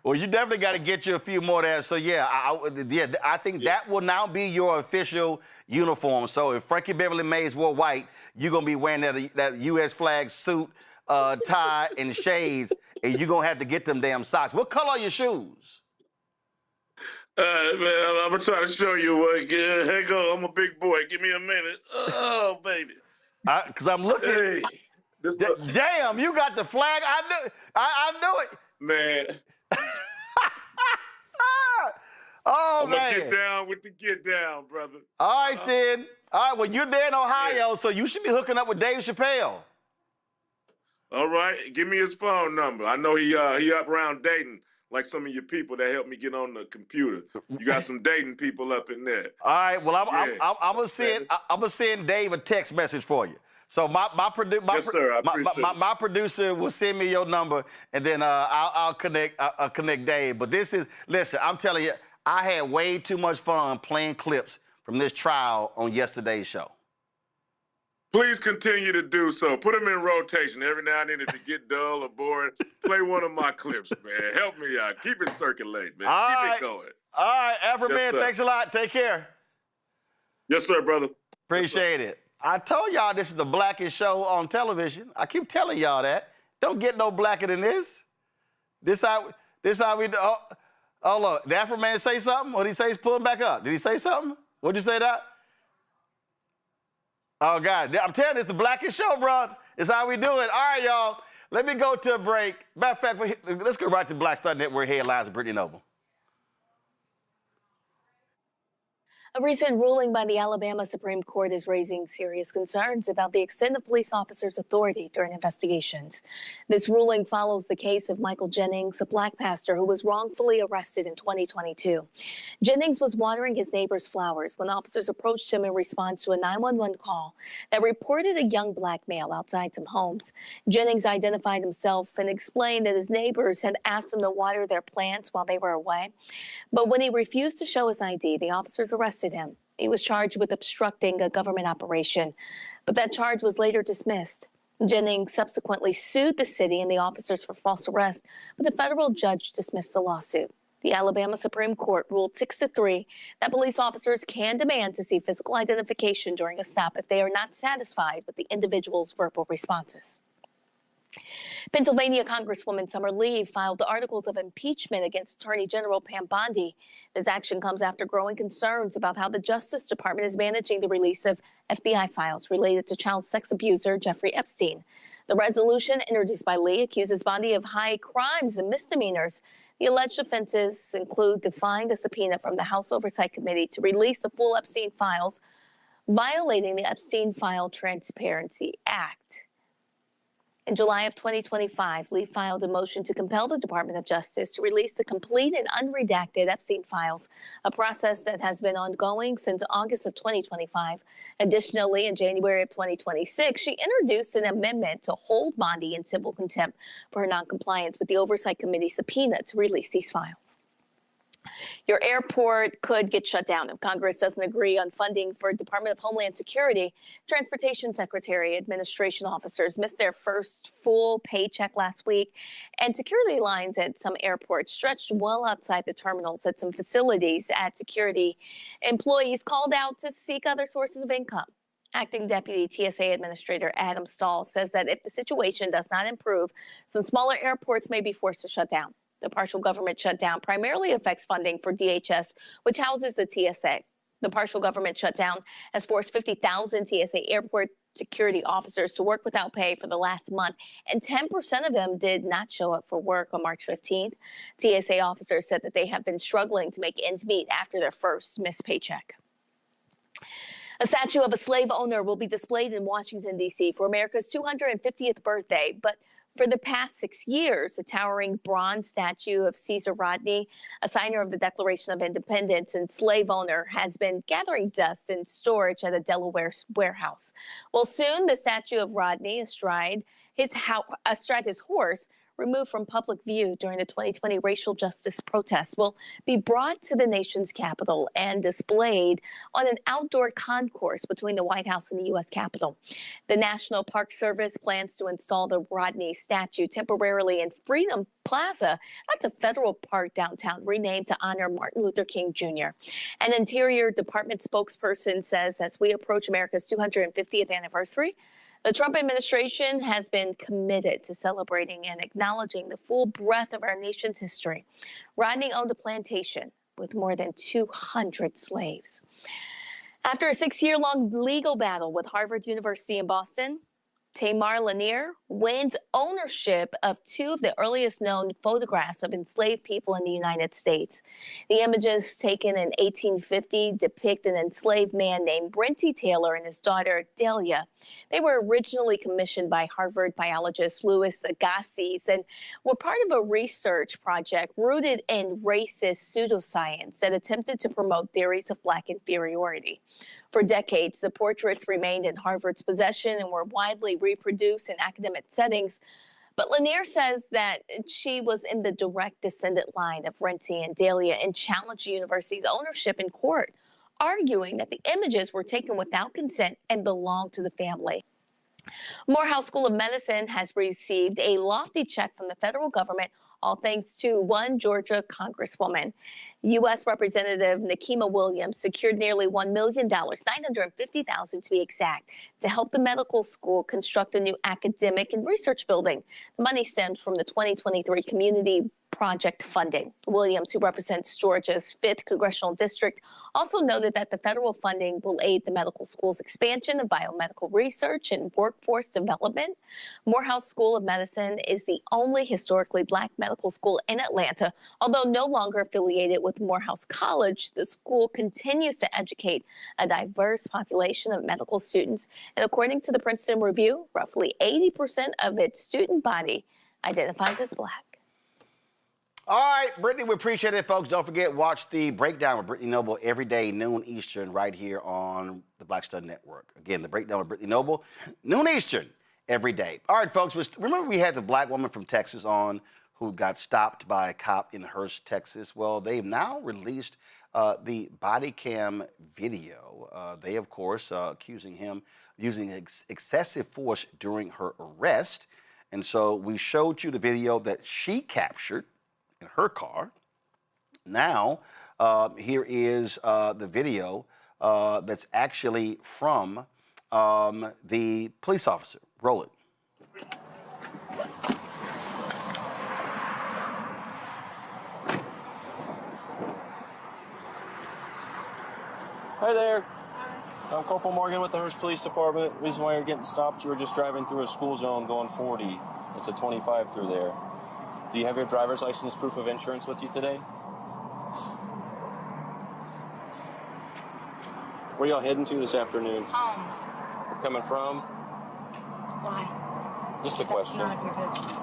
A: well, you definitely got to get you a few more there. So, yeah, I think that will now be your official uniform. So if Frankie Beverly Mays wore white, you're going to be wearing that U.S. flag suit, tie, and shades, and you're going to have to get them damn socks. What color are your shoes?
V: Man, I'm going to try to show you what. Hang on, I'm a big boy. Give me a minute. Oh, baby.
A: Because I'm looking.
V: Hey,
A: damn, you got the flag. I knew it.
V: Man.
A: Oh,
V: I'm going to get down with the get down, brother.
A: All right, then. All right, well, you're there in Ohio, so you should be hooking up with Dave Chappelle.
V: All right, give me his phone number. I know he up around Dayton, like some of your people that helped me get on the computer. You got some Dayton people up in there.
A: All right, well, I'm gonna send Dave a text message for you. So my producer will send me your number, and then I'll connect Dave. But listen, I'm telling you, I had way too much fun playing clips from this trial on yesterday's show.
V: Please continue to do so. Put them in rotation every now and then if it get dull or boring. Play one of my clips, man. Help me out. Keep it circulating, man. Keep it going.
A: All right, Afroman, thanks a lot. Take care.
V: Yes, sir, brother.
A: Appreciate it. I told y'all this is the blackest show on television. I keep telling y'all that. Don't get no blacker than this. This how we do. Oh, look, did Afroman say something? What did he say? He's pulling back up. Did he say something? What'd you say that? Oh, God. I'm telling you, it's the blackest show, bro. It's how we do it. All right, y'all. Let me go to a break. Matter of fact, let's go right to Black Star Network headlines with Brittany Noble.
B: A recent ruling by the Alabama Supreme Court is raising serious concerns about the extent of police officers' authority during investigations. This ruling follows the case of Michael Jennings, a black pastor who was wrongfully arrested in 2022. Jennings was watering his neighbor's flowers when officers approached him in response to a 911 call that reported a young black male outside some homes. Jennings identified himself and explained that his neighbors had asked him to water their plants while they were away. But when he refused to show his ID, the officers arrested him. He was charged with obstructing a government operation, but that charge was later dismissed. Jennings subsequently sued the city and the officers for false arrest, but the federal judge dismissed the lawsuit. The Alabama Supreme Court ruled 6-3 that police officers can demand to see physical identification during a stop if they are not satisfied with the individual's verbal responses. Pennsylvania Congresswoman Summer Lee filed articles of impeachment against Attorney General Pam Bondi. This action comes after growing concerns about how the Justice Department is managing the release of FBI files related to child sex abuser Jeffrey Epstein. The resolution introduced by Lee accuses Bondi of high crimes and misdemeanors. The alleged offenses include defying a subpoena from the House Oversight Committee to release the full Epstein files, violating the Epstein File Transparency Act. In July of 2025, Lee filed a motion to compel the Department of Justice to release the complete and unredacted Epstein files, a process that has been ongoing since August of 2025. Additionally, in January of 2026, she introduced an amendment to hold Bondi in civil contempt for her noncompliance with the Oversight Committee subpoena to release these files. Your airport could get shut down if Congress doesn't agree on funding for Department of Homeland Security. Transportation Secretary administration officers missed their first full paycheck last week, and security lines at some airports stretched well outside the terminals at some facilities. At security, employees called out to seek other sources of income. Acting Deputy TSA Administrator Adam Stahl says that if the situation does not improve, some smaller airports may be forced to shut down. The partial government shutdown primarily affects funding for DHS, which houses the TSA. The partial government shutdown has forced 50,000 TSA airport security officers to work without pay for the last month, and 10% of them did not show up for work on March 15th. TSA officers said that they have been struggling to make ends meet after their first missed paycheck. A statue of a slave owner will be displayed in Washington, D.C. for America's 250th birthday, but for the past 6 years, a towering bronze statue of Caesar Rodney, a signer of the Declaration of Independence and slave owner, has been gathering dust in storage at a Delaware warehouse. Well, soon the statue of Rodney astride his horse, removed from public view during the 2020 racial justice protests, will be brought to the nation's capital and displayed on an outdoor concourse between the White House and the U.S. Capitol. The National Park Service plans to install the Rodney statue temporarily in Freedom Plaza. That's a federal park downtown renamed to honor Martin Luther King Jr. An Interior Department spokesperson says as we approach America's 250th anniversary, the Trump administration has been committed to celebrating and acknowledging the full breadth of our nation's history. Rodney owned a plantation with more than 200 slaves. After a 6-year-long legal battle with Harvard University in Boston, Tamar Lanier wins ownership of 2 of the earliest known photographs of enslaved people in the United States. The images taken in 1850 depict an enslaved man named Brenty Taylor and his daughter Delia. They were originally commissioned by Harvard biologist Louis Agassiz and were part of a research project rooted in racist pseudoscience that attempted to promote theories of Black inferiority. For decades, the portraits remained in Harvard's possession and were widely reproduced in academic settings. But Lanier says that she was in the direct descendant line of Brenty and Delia and challenged the university's ownership in court, arguing that the images were taken without consent and belonged to the family. Morehouse School of Medicine has received a lofty check from the federal government all thanks to one Georgia Congresswoman. U.S. Representative Nikema Williams secured nearly $1 million, $950,000 to be exact, to help the medical school construct a new academic and research building. The money stems from the 2023 Community Project funding. Williams, who represents Georgia's 5th congressional district, also noted that the federal funding will aid the medical school's expansion of biomedical research and workforce development. Morehouse School of Medicine is the only historically Black medical school in Atlanta. Although no longer affiliated with Morehouse College, the school continues to educate a diverse population of medical students. And according to the Princeton Review, roughly 80% of its student body identifies as Black.
A: All right, Brittany, we appreciate it, folks. Don't forget, watch the Breakdown with Brittany Noble every day, noon Eastern, right here on the Black Stud Network. Again, the Breakdown with Brittany Noble, noon Eastern, every day. All right, folks, remember we had the Black woman from Texas on who got stopped by a cop in Hurst, Texas? Well, they've now released the Bodycam video. They, of course, accusing him of using excessive force during her arrest. And so we showed you the video that she captured in her car. Now, here is the video that's actually from the police officer. Roll it.
G: Hi there. I'm Corporal Morgan with the Hurst Police Department. Reason why you're getting stopped, you were just driving through a school zone going 40. It's a 25 through there. Do you have your driver's license, proof of insurance with you today? Where y'all heading to this afternoon?
I: Home.
G: Coming from?
I: Why?
G: Just a question.
I: None of your business.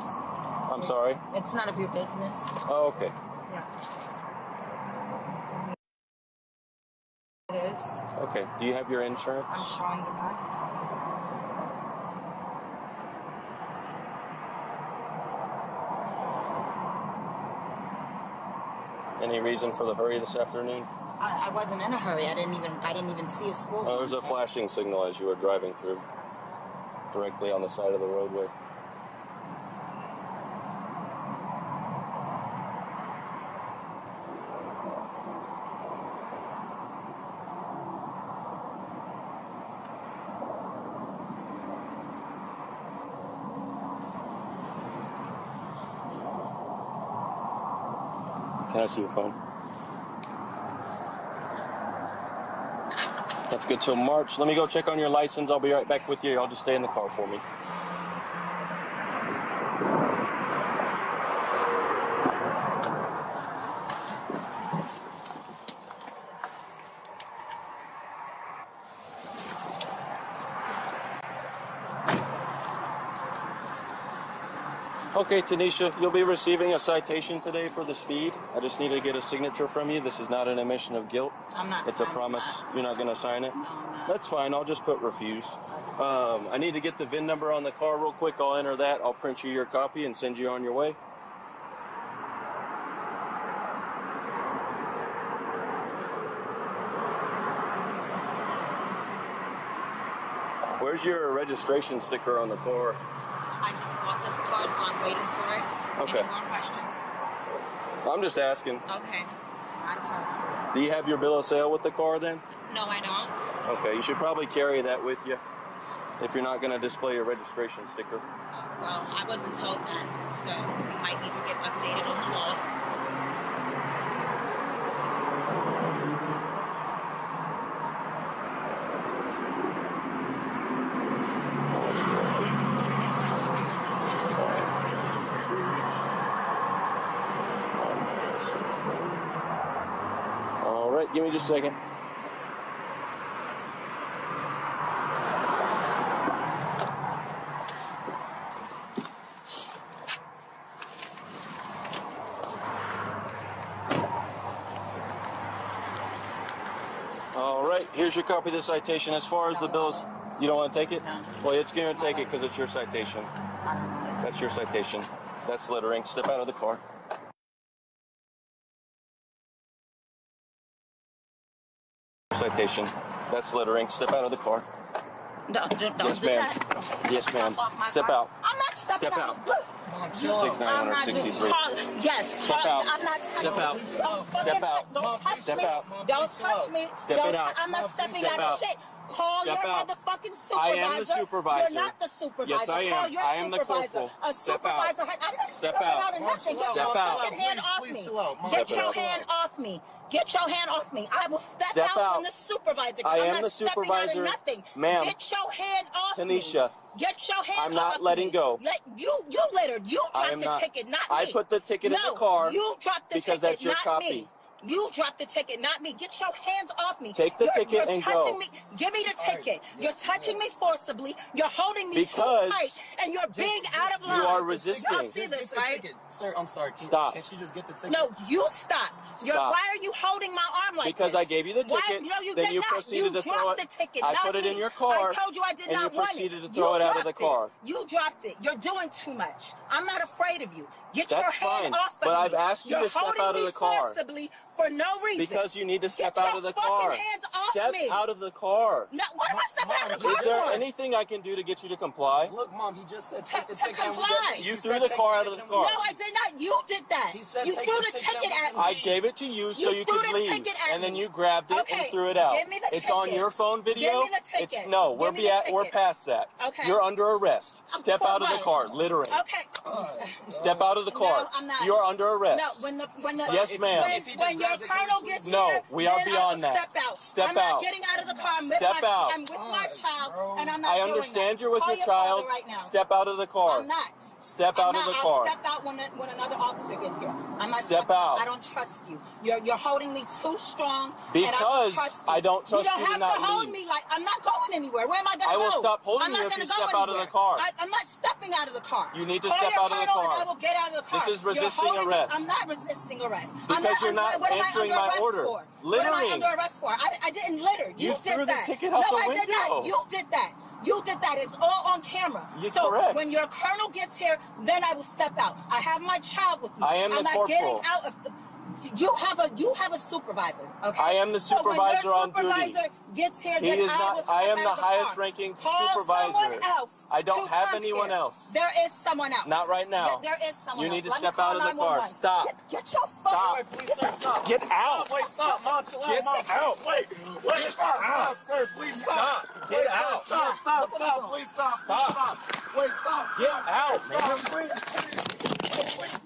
G: I'm sorry?
I: It's none of your business.
G: Oh, okay.
I: Yeah. It is.
G: Okay. Do you have your insurance?
I: I'm showing you that.
G: Any reason for the hurry this afternoon?
I: I wasn't in a hurry. I didn't even see a school zone.
G: Oh, there's a flashing signal as you were driving through, directly on the side of the roadway. Can I see your phone? That's good till March. Let me go check on your license. I'll be right back with you. I'll just stay in the car for me. Okay, Tanisha, you'll be receiving a citation today for the speed. I just need to get a signature from you. This is not an admission of guilt.
I: I'm not.
G: It's a promise. You're not going to sign it?
I: No, I'm not.
G: That's fine. I'll just put refuse. I need to get the VIN number on the car real quick. I'll enter that. I'll print you your copy and send you on your way. Where's your registration sticker on the car?
I: I just bought this car, so I'm waiting for it.
G: Okay.
I: Any more questions?
G: I'm just asking.
I: Okay. I told
G: Do you have your bill of sale with the car then?
I: you. No, I don't.
G: Okay, you should probably carry that with you if you're not going to display your registration sticker.
I: Well, I wasn't told that, so you might need to get updated on the laws.
G: All right, give me just a second. All right, here's your copy of the citation. As far as the bills, you don't want to take it?
I: No.
G: Well, it's going to take it because it's your citation. That's your citation. That's littering. Step out of the car. Citation. That's littering. Step out of the car.
I: Don't
G: Yes,
I: do
G: ma'am.
I: that.
G: Yes, ma'am.
I: Off my
G: Step
I: car.
G: out.
I: I'm not stepping
G: Step
I: out.
G: out. 69163.
N: Yes.
G: Step out.
N: I'm not.
G: Step out. Step out.
N: Don't touch
G: Step
N: me.
G: out.
N: Don't touch me.
G: Step it out.
N: I'm not stepping
G: Step
N: out
G: out.
N: of shit. Call
G: Step
N: your
G: out.
N: motherfucking supervisor.
G: I am the supervisor.
N: You're not the supervisor.
G: Yes, I am.
N: Call your
G: I am the
N: supervisor.
G: corporal.
N: A
G: Step
N: supervisor.
G: out.
N: I'm not
G: Step
N: stepping
G: out.
N: out of nothing. Get
G: Step
N: your
G: out.
N: fucking hand off me. Get your hand off me. Get your hand off me. I will step out when the supervisor.
G: I am
N: I'm
G: the
N: not stepping
G: supervisor.
N: out of nothing.
G: Ma'am.
N: Get your hand off me.
G: Tanisha.
N: Get your hand
G: I'm
N: off
G: not letting
N: me.
G: go.
N: You littered. You
G: I
N: dropped
G: am
N: the
G: not.
N: ticket, not me.
G: I put the ticket in the car
N: you dropped the
G: because
N: ticket,
G: that's your
N: not
G: copy.
N: me. You dropped the ticket, not me. Get your hands off me.
G: Take the ticket
N: you're
G: and
N: touching
G: go.
N: Me. Give me the ticket. You're touching me forcibly. You're holding me
G: Because
N: too tight, and you're being out of line.
G: you are resisting.
N: Y'all see this, right?
J: Sir, I'm sorry.
G: Stop.
J: Can she just get the ticket?
N: No, you stop.
G: Stop.
N: Why are you holding my arm like
G: Because
N: this?
G: I gave you the
N: Why?
G: ticket,
N: No, you
G: then
N: did
G: you
N: not.
G: proceeded to throw
N: dropped
G: it.
N: the ticket,
G: I
N: not
G: put it
N: me.
G: in your car,
N: I told you I did
G: and
N: not
G: you
N: want
G: proceeded
N: it.
G: to throw it out of the
N: dropped it.
G: car.
N: You dropped it. You're doing too much. I'm not afraid of you. Get
G: That's
N: your hand
G: fine,
N: off of
G: but
N: me.
G: I've asked you
N: You're
G: to step
N: holding
G: out of
N: me
G: the car.
N: forcibly for no reason.
G: Because you need to step
N: Get
G: out
N: your
G: of the
N: fucking
G: car.
N: hands off
G: Step
N: me.
G: out of the car.
N: No, what am I stepping out of the car
G: Is there
N: for?
G: anything I can do to get you to comply?
J: Look, Mom, he just said take the
N: To
J: ticket.
N: comply.
G: You threw the car out of the car.
N: No, I did not. You did that.
J: He said
N: You
J: take
N: threw
J: the
N: the
J: ticket
N: ticket at me.
G: I gave it to you so you
N: threw
G: could
N: the
G: leave,
N: ticket at
G: and then
N: me.
G: you grabbed it
N: Okay,
G: and threw it out.
N: give me the
G: It's on
N: ticket.
G: your phone video.
N: Give me the ticket.
G: It's no,
N: Give
G: we're
N: me the
G: we're
N: ticket.
G: past that.
N: Okay.
G: You're under arrest. Step
N: For
G: out of the
N: what?
G: car, littering.
N: Okay.
G: Step out of the car.
N: No, I'm not.
G: You're under arrest.
N: No, when the
G: Yes, ma'am.
N: When your colonel gets
G: No,
N: here,
G: we are
N: then
G: beyond
N: I will
G: that.
N: Step out.
G: Step
N: I'm not
G: out.
N: getting out of the car. I'm with my child, and I'm not
G: I
N: doing
G: understand
N: that.
G: you're with
N: Call
G: your child.
N: father right now.
G: Step out of the car.
N: I'm not.
G: Step out of the car.
N: I'll step out when another officer gets here. I'm not
G: Step
N: stepping
G: out.
N: I don't trust you. You're holding me too strong.
G: Because
N: and I don't trust you.
G: I don't trust
N: You
G: you
N: don't
G: to not
N: have to hold
G: leave.
N: me like I'm not going anywhere. Where am I going to
G: I
N: go?
G: will stop holding
N: I'm
G: you
N: not
G: if
N: gonna
G: you
N: go
G: step out of the
N: anywhere.
G: car.
N: I'm not stepping out of the car.
G: You need to
N: Call
G: step
N: your
G: out of the
N: colonel
G: car.
N: And I will get out of the car.
G: This is resisting
N: You're holding
G: arrest.
N: Me. I'm not resisting arrest.
G: Because you're not
N: what
G: answering
N: am I
G: my
N: under
G: order.
N: Arrest for?
G: Littering.
N: What am I under arrest for? I didn't litter.
G: You
N: did
G: threw the
N: that.
G: ticket out
N: no,
G: the
N: I did not.
G: window.
N: You did that. You did that. It's all on camera.
G: You're
N: so
G: correct.
N: when your colonel gets here, then I will step out. I have my child with me.
G: I am the
N: I'm not
G: corporal.
N: getting out of. You have a supervisor. Okay.
G: I am the supervisor
N: so
G: on
N: when your
G: duty.
N: supervisor gets here,
G: He
N: then
G: is
N: I
G: not.
N: will step
G: I am
N: out
G: the
N: of the
G: highest
N: car.
G: ranking
N: Call
G: supervisor.
N: someone else
G: I don't
N: to
G: have
N: come
G: anyone
N: here.
G: else.
N: There is someone else.
G: Not right now.
N: There is someone
G: You
N: else.
G: need to
N: Let me
G: step
N: call
G: out of the car.
N: 911.
G: Stop.
N: Get your
G: Stop.
N: phone.
J: Please, sir, stop.
G: Get out.
J: Wait, stop, Mom, chill out,
G: Get
J: Mom.
G: out.
J: Wait, stop, sir, please stop.
G: Stop. Get out.
J: Stop, please stop.
G: Stop.
J: Wait, stop.
G: Get out, man.
J: Please,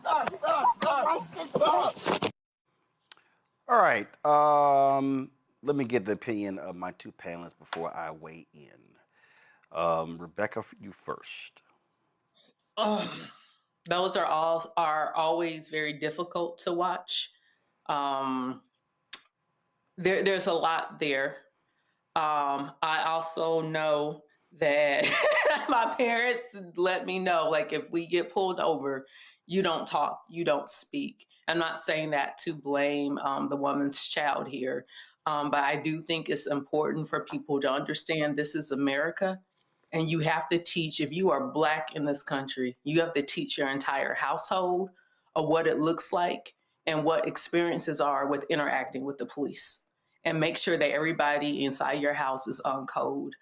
J: stop.
A: All right. Let me get the opinion of my two panelists before I weigh in. Rebecca, you first.
F: Those are always very difficult to watch. There's a lot there. I also know that my parents let me know, like, if we get pulled over, you don't talk, you don't speak. I'm not saying that to blame the woman's child here, but I do think it's important for people to understand this is America, and you have to teach, if you are Black in this country, you have to teach your entire household of what it looks like and what experiences are with interacting with the police, and make sure that everybody inside your house is on code.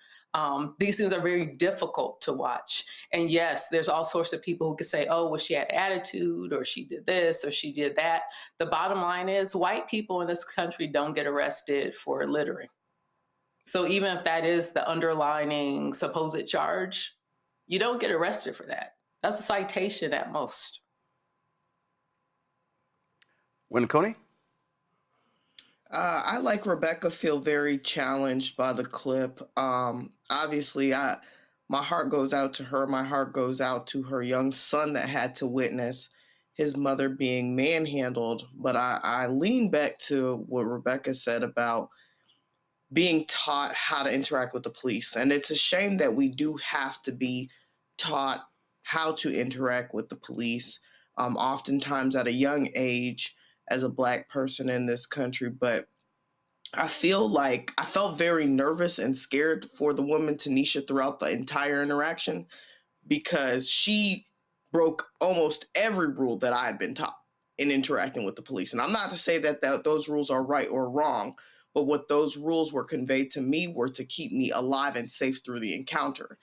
F: These things are very difficult to watch. And yes, there's all sorts of people who could say, oh, well, she had attitude, or she did this, or she did that. The bottom line is white people in this country don't get arrested for littering. So even if that is the underlining supposed charge, you don't get arrested for that. That's a citation at most.
A: Winnacone?
M: I, like Rebecca, feel very challenged by the clip. Obviously, my heart goes out to her. My heart goes out to her young son that had to witness his mother being manhandled. But I lean back to what Rebecca said about being taught how to interact with the police. And it's a shame that we do have to be taught how to interact with the police, oftentimes at a young age as a Black person in this country. But I felt very nervous and scared for the woman, Tanisha, throughout the entire interaction, because she broke almost every rule that I had been taught in interacting with the police. And I'm not to say that those rules are right or wrong, but what those rules were conveyed to me were to keep me alive and safe through the encounter.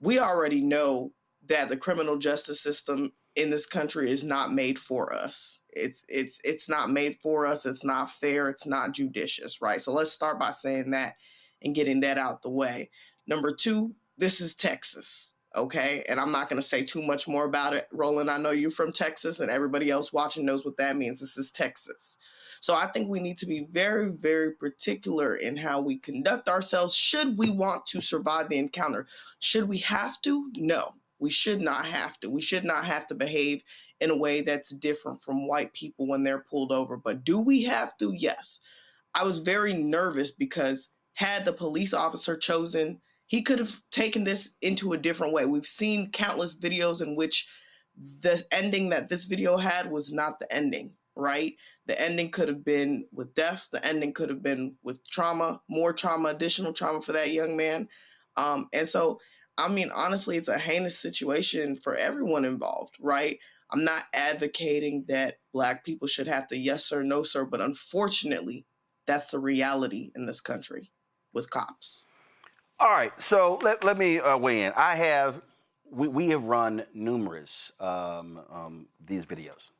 M: We already know that the criminal justice system in this country is not made for us. It's not made for us. It's not fair. It's not judicious, right? So let's start by saying that and getting that out the way. Number two, this is Texas, okay? And I'm not going to say too much more about it. Roland, I know you're from Texas, and everybody else watching knows what that means. This is Texas. So I think we need to be very, very particular in how we conduct ourselves should we want to survive the encounter. Should we have to? No, we should not have to. We should not have to behave in a way that's different from white people when they're pulled over. But do we have to? Yes. I was very nervous because had the police officer chosen, he could have taken this into a different way. We've seen countless videos in which the ending that this video had was not the ending, right? The ending could have been with death. The ending could have been with trauma, more trauma, additional trauma for that young man. And so, I mean, honestly, it's a heinous situation for everyone involved, right? I'm not advocating that Black people should have to yes sir, no sir, but unfortunately, that's the reality in this country with cops.
A: All right, so let me weigh in. We have run numerous these videos.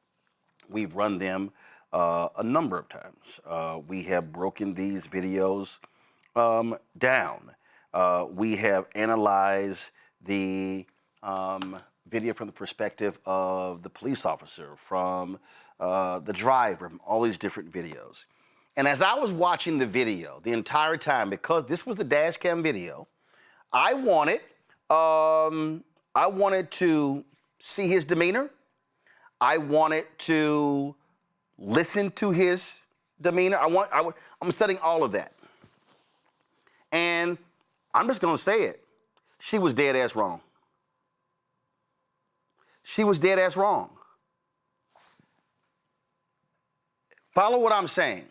A: We've run them a number of times. We have broken these videos down. We have analyzed the video from the perspective of the police officer, from the driver, from all these different videos. And as I was watching the video the entire time, because this was the dash cam video, I wanted to see his demeanor. I wanted to listen to his demeanor. I'm studying all of that. And I'm just gonna say it. She was dead ass wrong. She was dead ass wrong. Follow what I'm saying.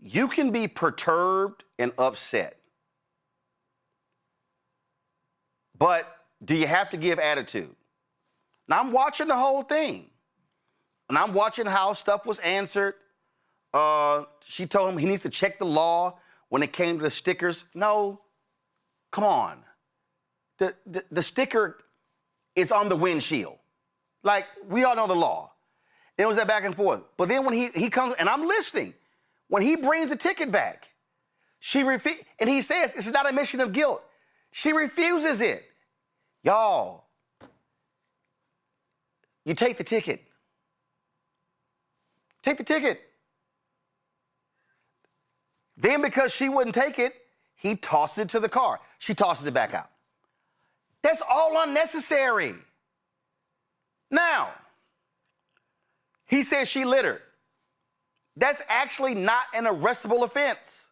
A: You can be perturbed and upset, but do you have to give attitude? Now, I'm watching the whole thing, and I'm watching how stuff was answered. She told him he needs to check the law when it came to the stickers. No, come on. The sticker is on the windshield. Like, we all know the law. It was that back and forth. But then when he comes, and I'm listening, when he brings the ticket back, and he says, this is not a admission of guilt. She refuses it. Y'all, you take the ticket. Take the ticket. Then because she wouldn't take it, he tosses it to the car. She tosses it back out. That's all unnecessary. Now, he says she littered. That's actually not an arrestable offense.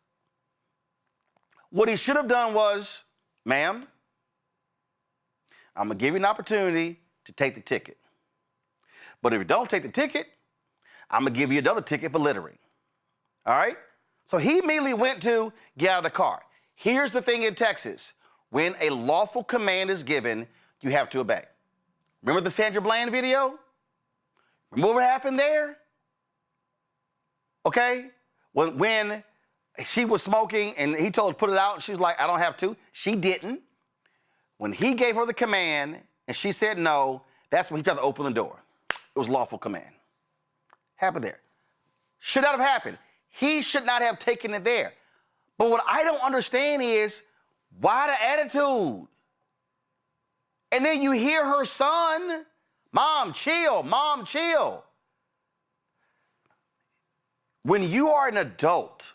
A: What he should have done was, ma'am, I'm gonna give you an opportunity to take the ticket. But if you don't take the ticket, I'm gonna give you another ticket for littering. All right? So he immediately went to get out of the car. Here's the thing in Texas. When a lawful command is given, you have to obey. Remember the Sandra Bland video? Remember what happened there? Okay? When she was smoking and he told her to put it out, and she was like, I don't have to. She didn't. When he gave her the command and she said no, that's when he tried to open the door. It was lawful command. Happened there. Should not have happened. He should not have taken it there. But what I don't understand is, why the attitude? And then you hear her son, Mom, chill, Mom, chill. When you are an adult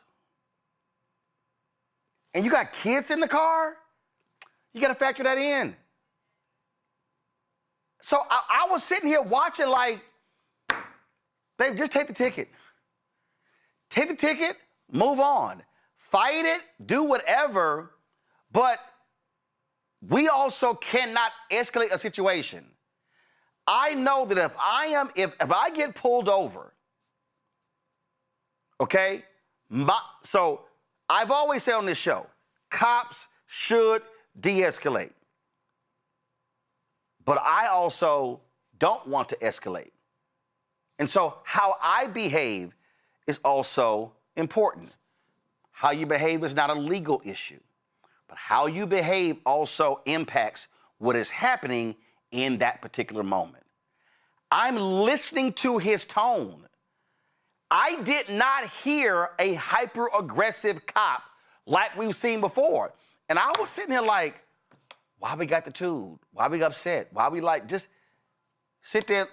A: and you got kids in the car, you got to factor that in. So I was sitting here watching like, babe, just take the ticket. Take the ticket, move on. Fight it, do whatever, but we also cannot escalate a situation. I know that if I get pulled over, okay, so I've always said on this show, cops should de-escalate. But I also don't want to escalate. And so how I behave is also important. How you behave is not a legal issue, but how you behave also impacts what is happening in that particular moment. I'm listening to his tone. I did not hear a hyper-aggressive cop like we've seen before. And I was sitting here like, why we got the attitude? Why we upset? Why we like just sit there?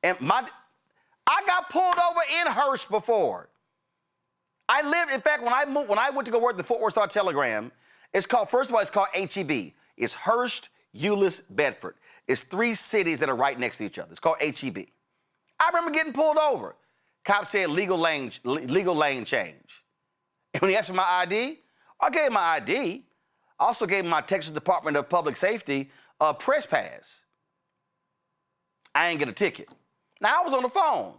A: And I got pulled over in Hurst before. I lived, in fact, when I went to go work at the Fort Worth Star-Telegram, it's called, first of all, it's called HEB. It's Hurst, Euless, Bedford. It's 3 cities that are right next to each other. It's called HEB. I remember getting pulled over. Cop said legal lane change. And when he asked for my ID, I gave him my ID. I also gave him my Texas Department of Public Safety press pass. I ain't get a ticket. Now, I was on the phone.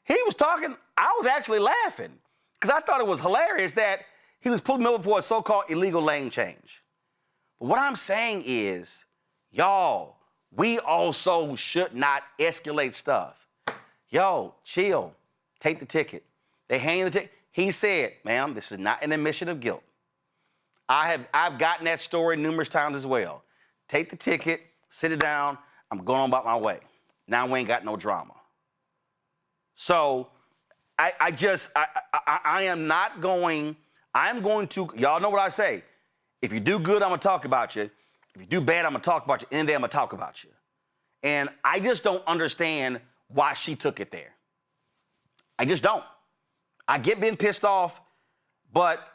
A: He was talking. I was actually laughing because I thought it was hilarious that he was pulling me over for a so-called illegal lane change. But what I'm saying is, y'all, we also should not escalate stuff. Yo, chill. Take the ticket. They hand you the ticket. He said, ma'am, this is not an admission of guilt. I've gotten that story numerous times as well. Take the ticket, sit it down, I'm going on about my way. Now we ain't got no drama. So I am going to, y'all know what I say. If you do good, I'm gonna talk about you. If you do bad, I'm gonna talk about you. In the day, I'm gonna talk about you. And I just don't understand why she took it there. I just don't. I get being pissed off, but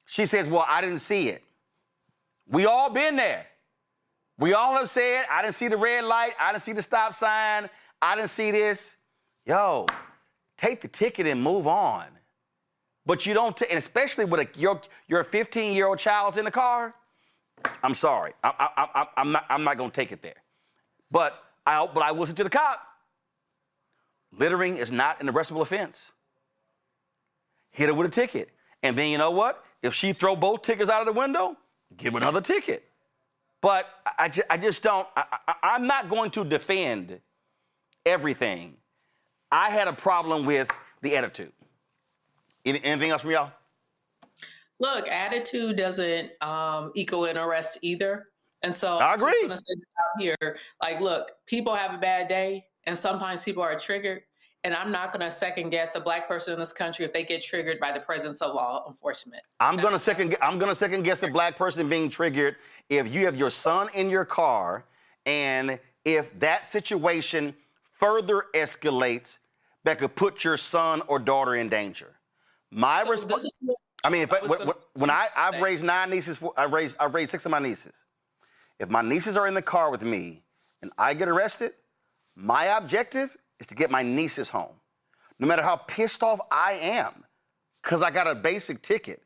A: she says, well, I didn't see it. We all been there. We all have said, I didn't see the red light, I didn't see the stop sign, I didn't see this. Yo, take the ticket and move on. But you don't, and especially with your 15-year-old child's in the car, I'm sorry. I'm not gonna take it there. But I will listen to the cop. Littering is not an arrestable offense. Hit her with a ticket. And then you know what? If she throw both tickets out of the window, give her another ticket. But I just don't, I'm not going to defend everything. I had a problem with the attitude. Anything else from y'all?
F: Look, attitude doesn't equal an arrest either. And so
A: I agree.
F: I'm just gonna say this out here, like, look, people have a bad day and sometimes people are triggered. And I'm not going to second guess a Black person in this country if they get triggered by the presence of law enforcement. I'm going to
A: second guess a Black person being triggered if you have your son in your car and if that situation further escalates that could put your son or daughter in danger. My response. I mean, when I've raised 9 nieces, I've raised 6 of my nieces. If my nieces are in the car with me and I get arrested, my objective is to get my nieces home. No matter how pissed off I am, because I got a basic ticket.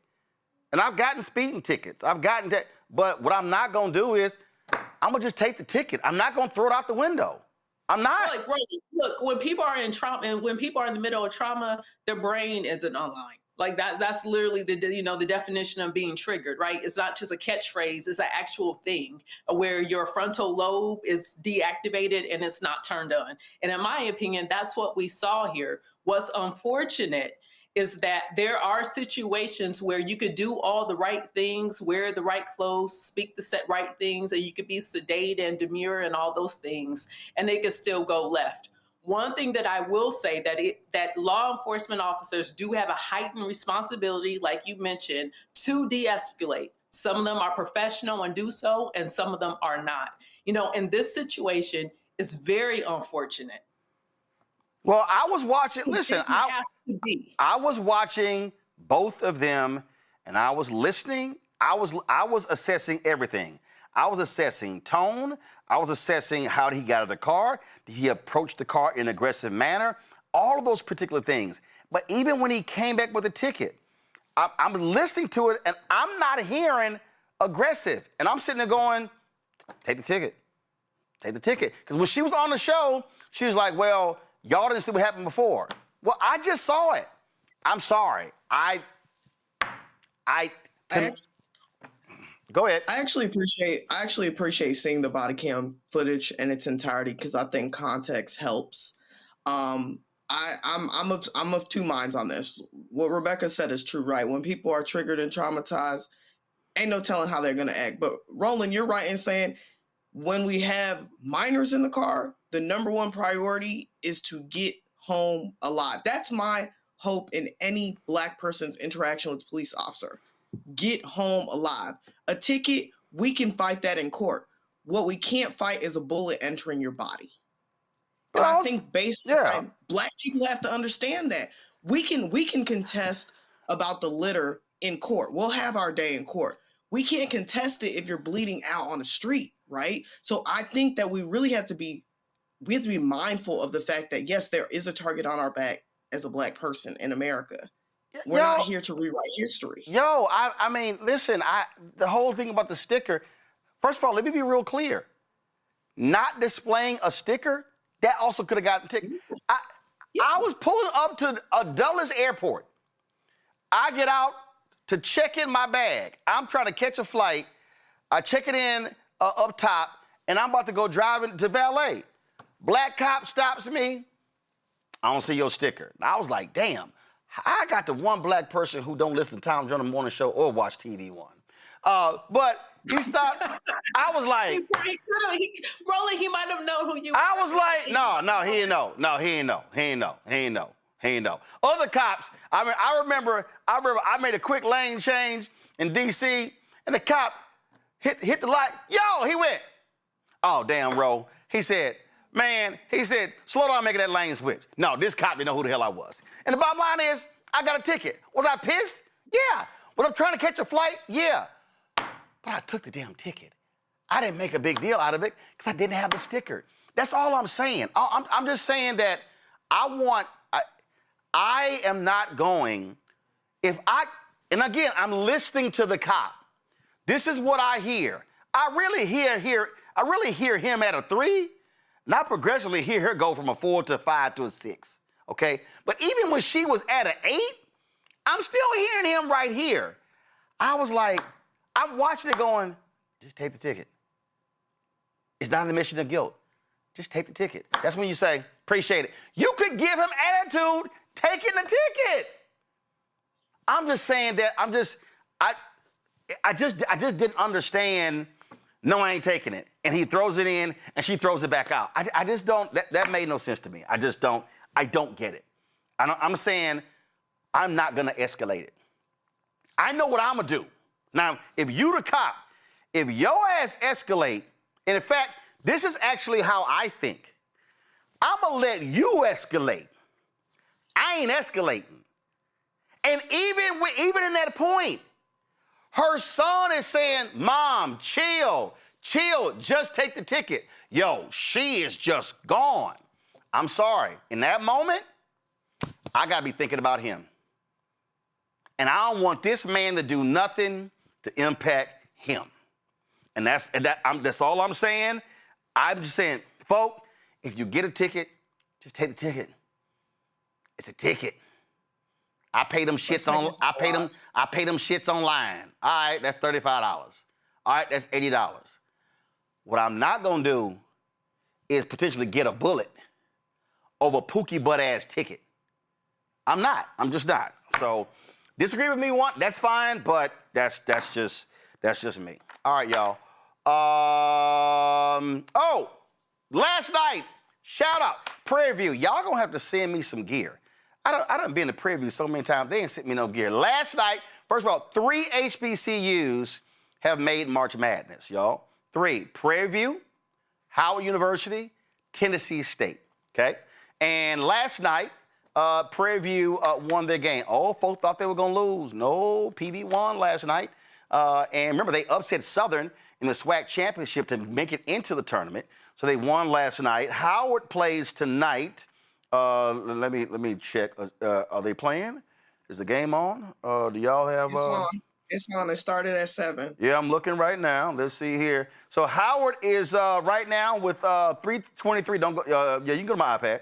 A: And I've gotten speeding tickets. But what I'm not gonna do is, I'm gonna just take the ticket. I'm not gonna throw it out the window. I'm not.
F: Like, bro, look, when people are in trauma and when people are in the middle of trauma, their brain isn't online. Like that's literally the definition of being triggered, right? It's not just a catchphrase, it's an actual thing where your frontal lobe is deactivated and it's not turned on. And in my opinion, that's what we saw here. What's unfortunate is that there are situations where you could do all the right things, wear the right clothes, speak the right things, and you could be sedate and demure and all those things, and they could still go left. One thing that I will say that law enforcement officers do have a heightened responsibility, like you mentioned, to de-escalate. Some of them are professional and do so, and some of them are not. In this situation, it's very unfortunate.
A: Well, I was watching, listen, I was watching both of them, and I was listening. I was assessing everything. I was assessing tone. I was assessing how he got out of the car. Did he approach the car in an aggressive manner? All of those particular things. But even when he came back with a ticket, I'm listening to it, and I'm not hearing aggressive. And I'm sitting there going, take the ticket. Take the ticket. Because when she was on the show, she was like, well, y'all didn't see what happened before. Well, I just saw it. I'm sorry. Go ahead.
M: I actually appreciate seeing the body cam footage in its entirety because I think context helps. I'm of two minds on this. What Rebecca said is true, right? When people are triggered and traumatized, ain't no telling how they're gonna act. But Roland, you're right in saying when we have minors in the car, the number one priority is to get home alive. That's my hope in any Black person's interaction with a police officer. Get home alive. A ticket, we can fight that in court. What we can't fight is a bullet entering your body. And I think baseline, Black people have to understand that. We can contest about the litter in court. We'll have our day in court. We can't contest it if you're bleeding out on the street, right? So I think that we really have to be mindful of the fact that, yes, there is a target on our back as a Black person in America. We're not here to rewrite history.
A: I mean, listen, the whole thing about the sticker, first of all, let me be real clear. Not displaying a sticker, that also could have gotten ticket. I was pulling up to Dulles Airport. I get out to check in my bag. I'm trying to catch a flight. I check it in up top, and I'm about to go driving to valet. Black cop stops me. I don't see your sticker. I was like, damn, I got the one Black person who don't listen to Tom Jones Morning Show or watch TV One. But he stopped. I was like,
F: Roland, he might have known who you were.
A: I was like, no, he ain't know. No, he ain't know. Other cops, I remember I made a quick lane change in D.C., and the cop hit the light. Yo, he went, oh, damn, Ro. He said, slow down making that lane switch. No, this cop didn't know who the hell I was. And the bottom line is, I got a ticket. Was I pissed? Yeah. Was I trying to catch a flight? Yeah. But I took the damn ticket. I didn't make a big deal out of it because I didn't have the sticker. That's all I'm saying. I'm just saying that I am not going, and again, I'm listening to the cop. This is what I hear. I really hear him at a 3. Not progressively hear her go from a 4 to a 5 to a 6, okay? But even when she was at an 8, I'm still hearing him right here. I was like, I'm watching it going, just take the ticket. It's not an admission of guilt. Just take the ticket. That's when you say, appreciate it. You could give him attitude taking the ticket. I'm just saying that I just didn't understand. No, I ain't taking it. And he throws it in, and she throws it back out. I just don't, that made no sense to me. I don't get it. I'm saying I'm not gonna escalate it. I know what I'm gonna do. Now, if you the cop, if your ass escalate, and in fact, this is actually how I think. I'm gonna let you escalate. I ain't escalating. And even in that point, her son is saying, Mom, chill, just take the ticket. Yo, she is just gone. I'm sorry. In that moment, I gotta be thinking about him. And I don't want this man to do nothing to impact him. And that's all I'm saying. I'm just saying, folk, if you get a ticket, just take the ticket. It's a ticket. I pay them shits online. All right, that's $35. All right, that's $80. What I'm not gonna do is potentially get a bullet over a pookie butt ass ticket. I'm just not. So disagree with me that's fine, but that's just me. All right, y'all. Last night, shout out, Prairie View. Y'all gonna have to send me some gear. I done been to Prairie View so many times, they ain't sent me no gear. Last night, first of all, 3 HBCUs have made March Madness, y'all. 3, Prairie View, Howard University, Tennessee State, okay? And last night, Prairie View won their game. Oh, folks thought they were gonna lose. No, PV won last night. And remember, they upset Southern in the SWAC championship to make it into the tournament. So they won last night. Howard plays tonight. Let me check. Are they playing? Is the game on? Do y'all have?
M: It's on. It started at 7.
A: Yeah, I'm looking right now. Let's see here. So Howard is right now with 3:23. Don't go. Yeah, you can go to my iPad.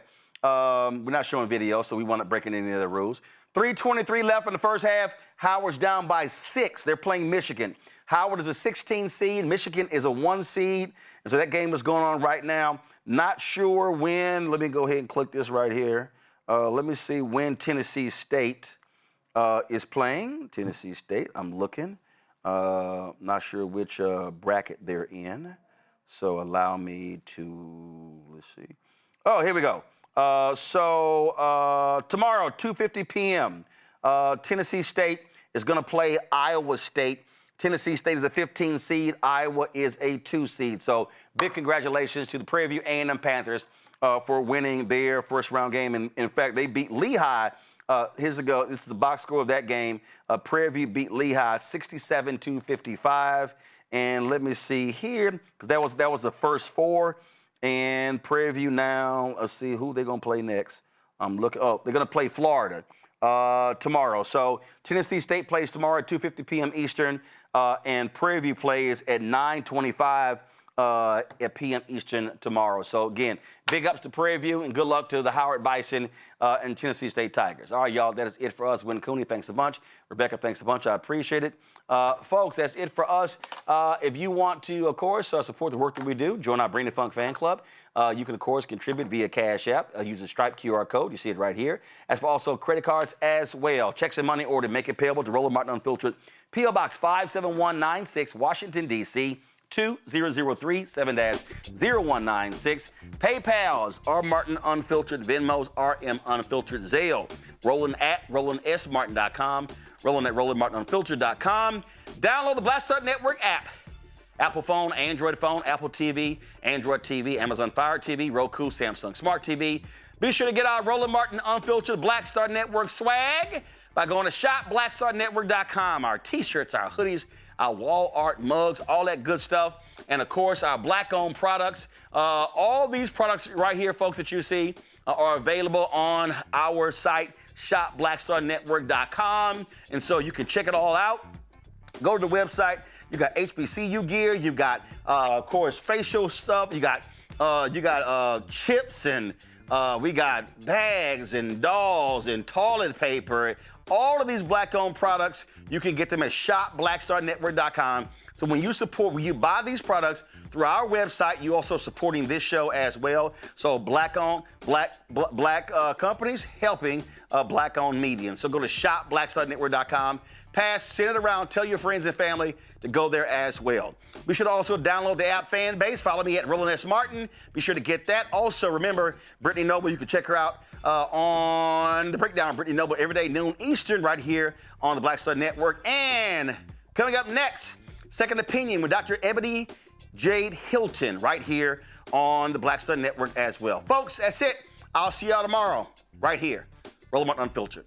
A: We're not showing video, so we weren't breaking any of the rules. 3:23 left in the first half. Howard's down by 6. They're playing Michigan. Howard is a 16 seed. Michigan is a 1 seed. And so that game is going on right now. Not sure when. Let me go ahead and click this right here. Let me see when Tennessee State is playing. Tennessee State, I'm looking. Not sure which bracket they're in. So allow me to, let's see. Oh, here we go. Tomorrow, 2:50 p.m., Tennessee State is going to play Iowa State. Tennessee State is a 15 seed. Iowa is a 2 seed. So big congratulations to the Prairie View A&M Panthers for winning their first round game. And in fact, they beat Lehigh. This is the box score of that game. Prairie View beat Lehigh 67-55. And let me see here, because that was the first 4. And Prairie View now, let's see who they're going to play next. I'm looking. Oh, they're going to play Florida tomorrow. So Tennessee State plays tomorrow at 2:50 p.m. Eastern, and Prairie View plays at 9:25 at p.m. Eastern tomorrow. So again, big ups to Prairie View and good luck to the Howard Bison and Tennessee State Tigers. All right, y'all, that is it for us. Win Cooney, thanks a bunch. Rebecca, thanks a bunch. I appreciate it. Folks, that's it for us. If you want to, of course, support the work that we do, join our Bring the Funk fan club. You can, of course, contribute via Cash App. Use the Stripe QR code. You see it right here. As for also credit cards as well. Checks and money order. Make it payable to Roland Martin Unfiltered. P.O. Box 57196, Washington, D.C. 2003 7-0196. PayPal's R Martin Unfiltered. Venmo's RM Unfiltered. Zelle. Roland at RolandSMartin.com. Roland at RolandMartinUnfiltered.com. Download the Black Star Network app. Apple phone, Android phone, Apple TV, Android TV, Amazon Fire TV, Roku, Samsung Smart TV. Be sure to get our Roland Martin Unfiltered Black Star Network swag by going to shopblackstarnetwork.com. Our t-shirts, our hoodies, our wall art mugs, all that good stuff. And, of course, our black-owned products. All these products right here, folks, that you see are available on our site, shopblackstarnetwork.com. And so you can check it all out. Go to the website. You got HBCU gear. You got, of course, facial stuff. You got chips, and we got bags and dolls and toilet paper. All of these black-owned products, you can get them at shopblackstarnetwork.com. So when you buy these products through our website, you also supporting this show as well. So black-owned, black companies helping black-owned media. So go to shopblackstarnetwork.com. Send it around. Tell your friends and family to go there as well. Be sure to also download the app Fan Base. Follow me at Roland S. Martin. Be sure to get that. Also, remember, Brittany Noble, you can check her out on The Breakdown. Brittany Noble every day, noon Eastern, right here on the Black Star Network. And coming up next, Second Opinion with Dr. Ebony Jade Hilton, right here on the Black Star Network as well. Folks, that's it. I'll see y'all tomorrow, right here. Roland Martin Unfiltered.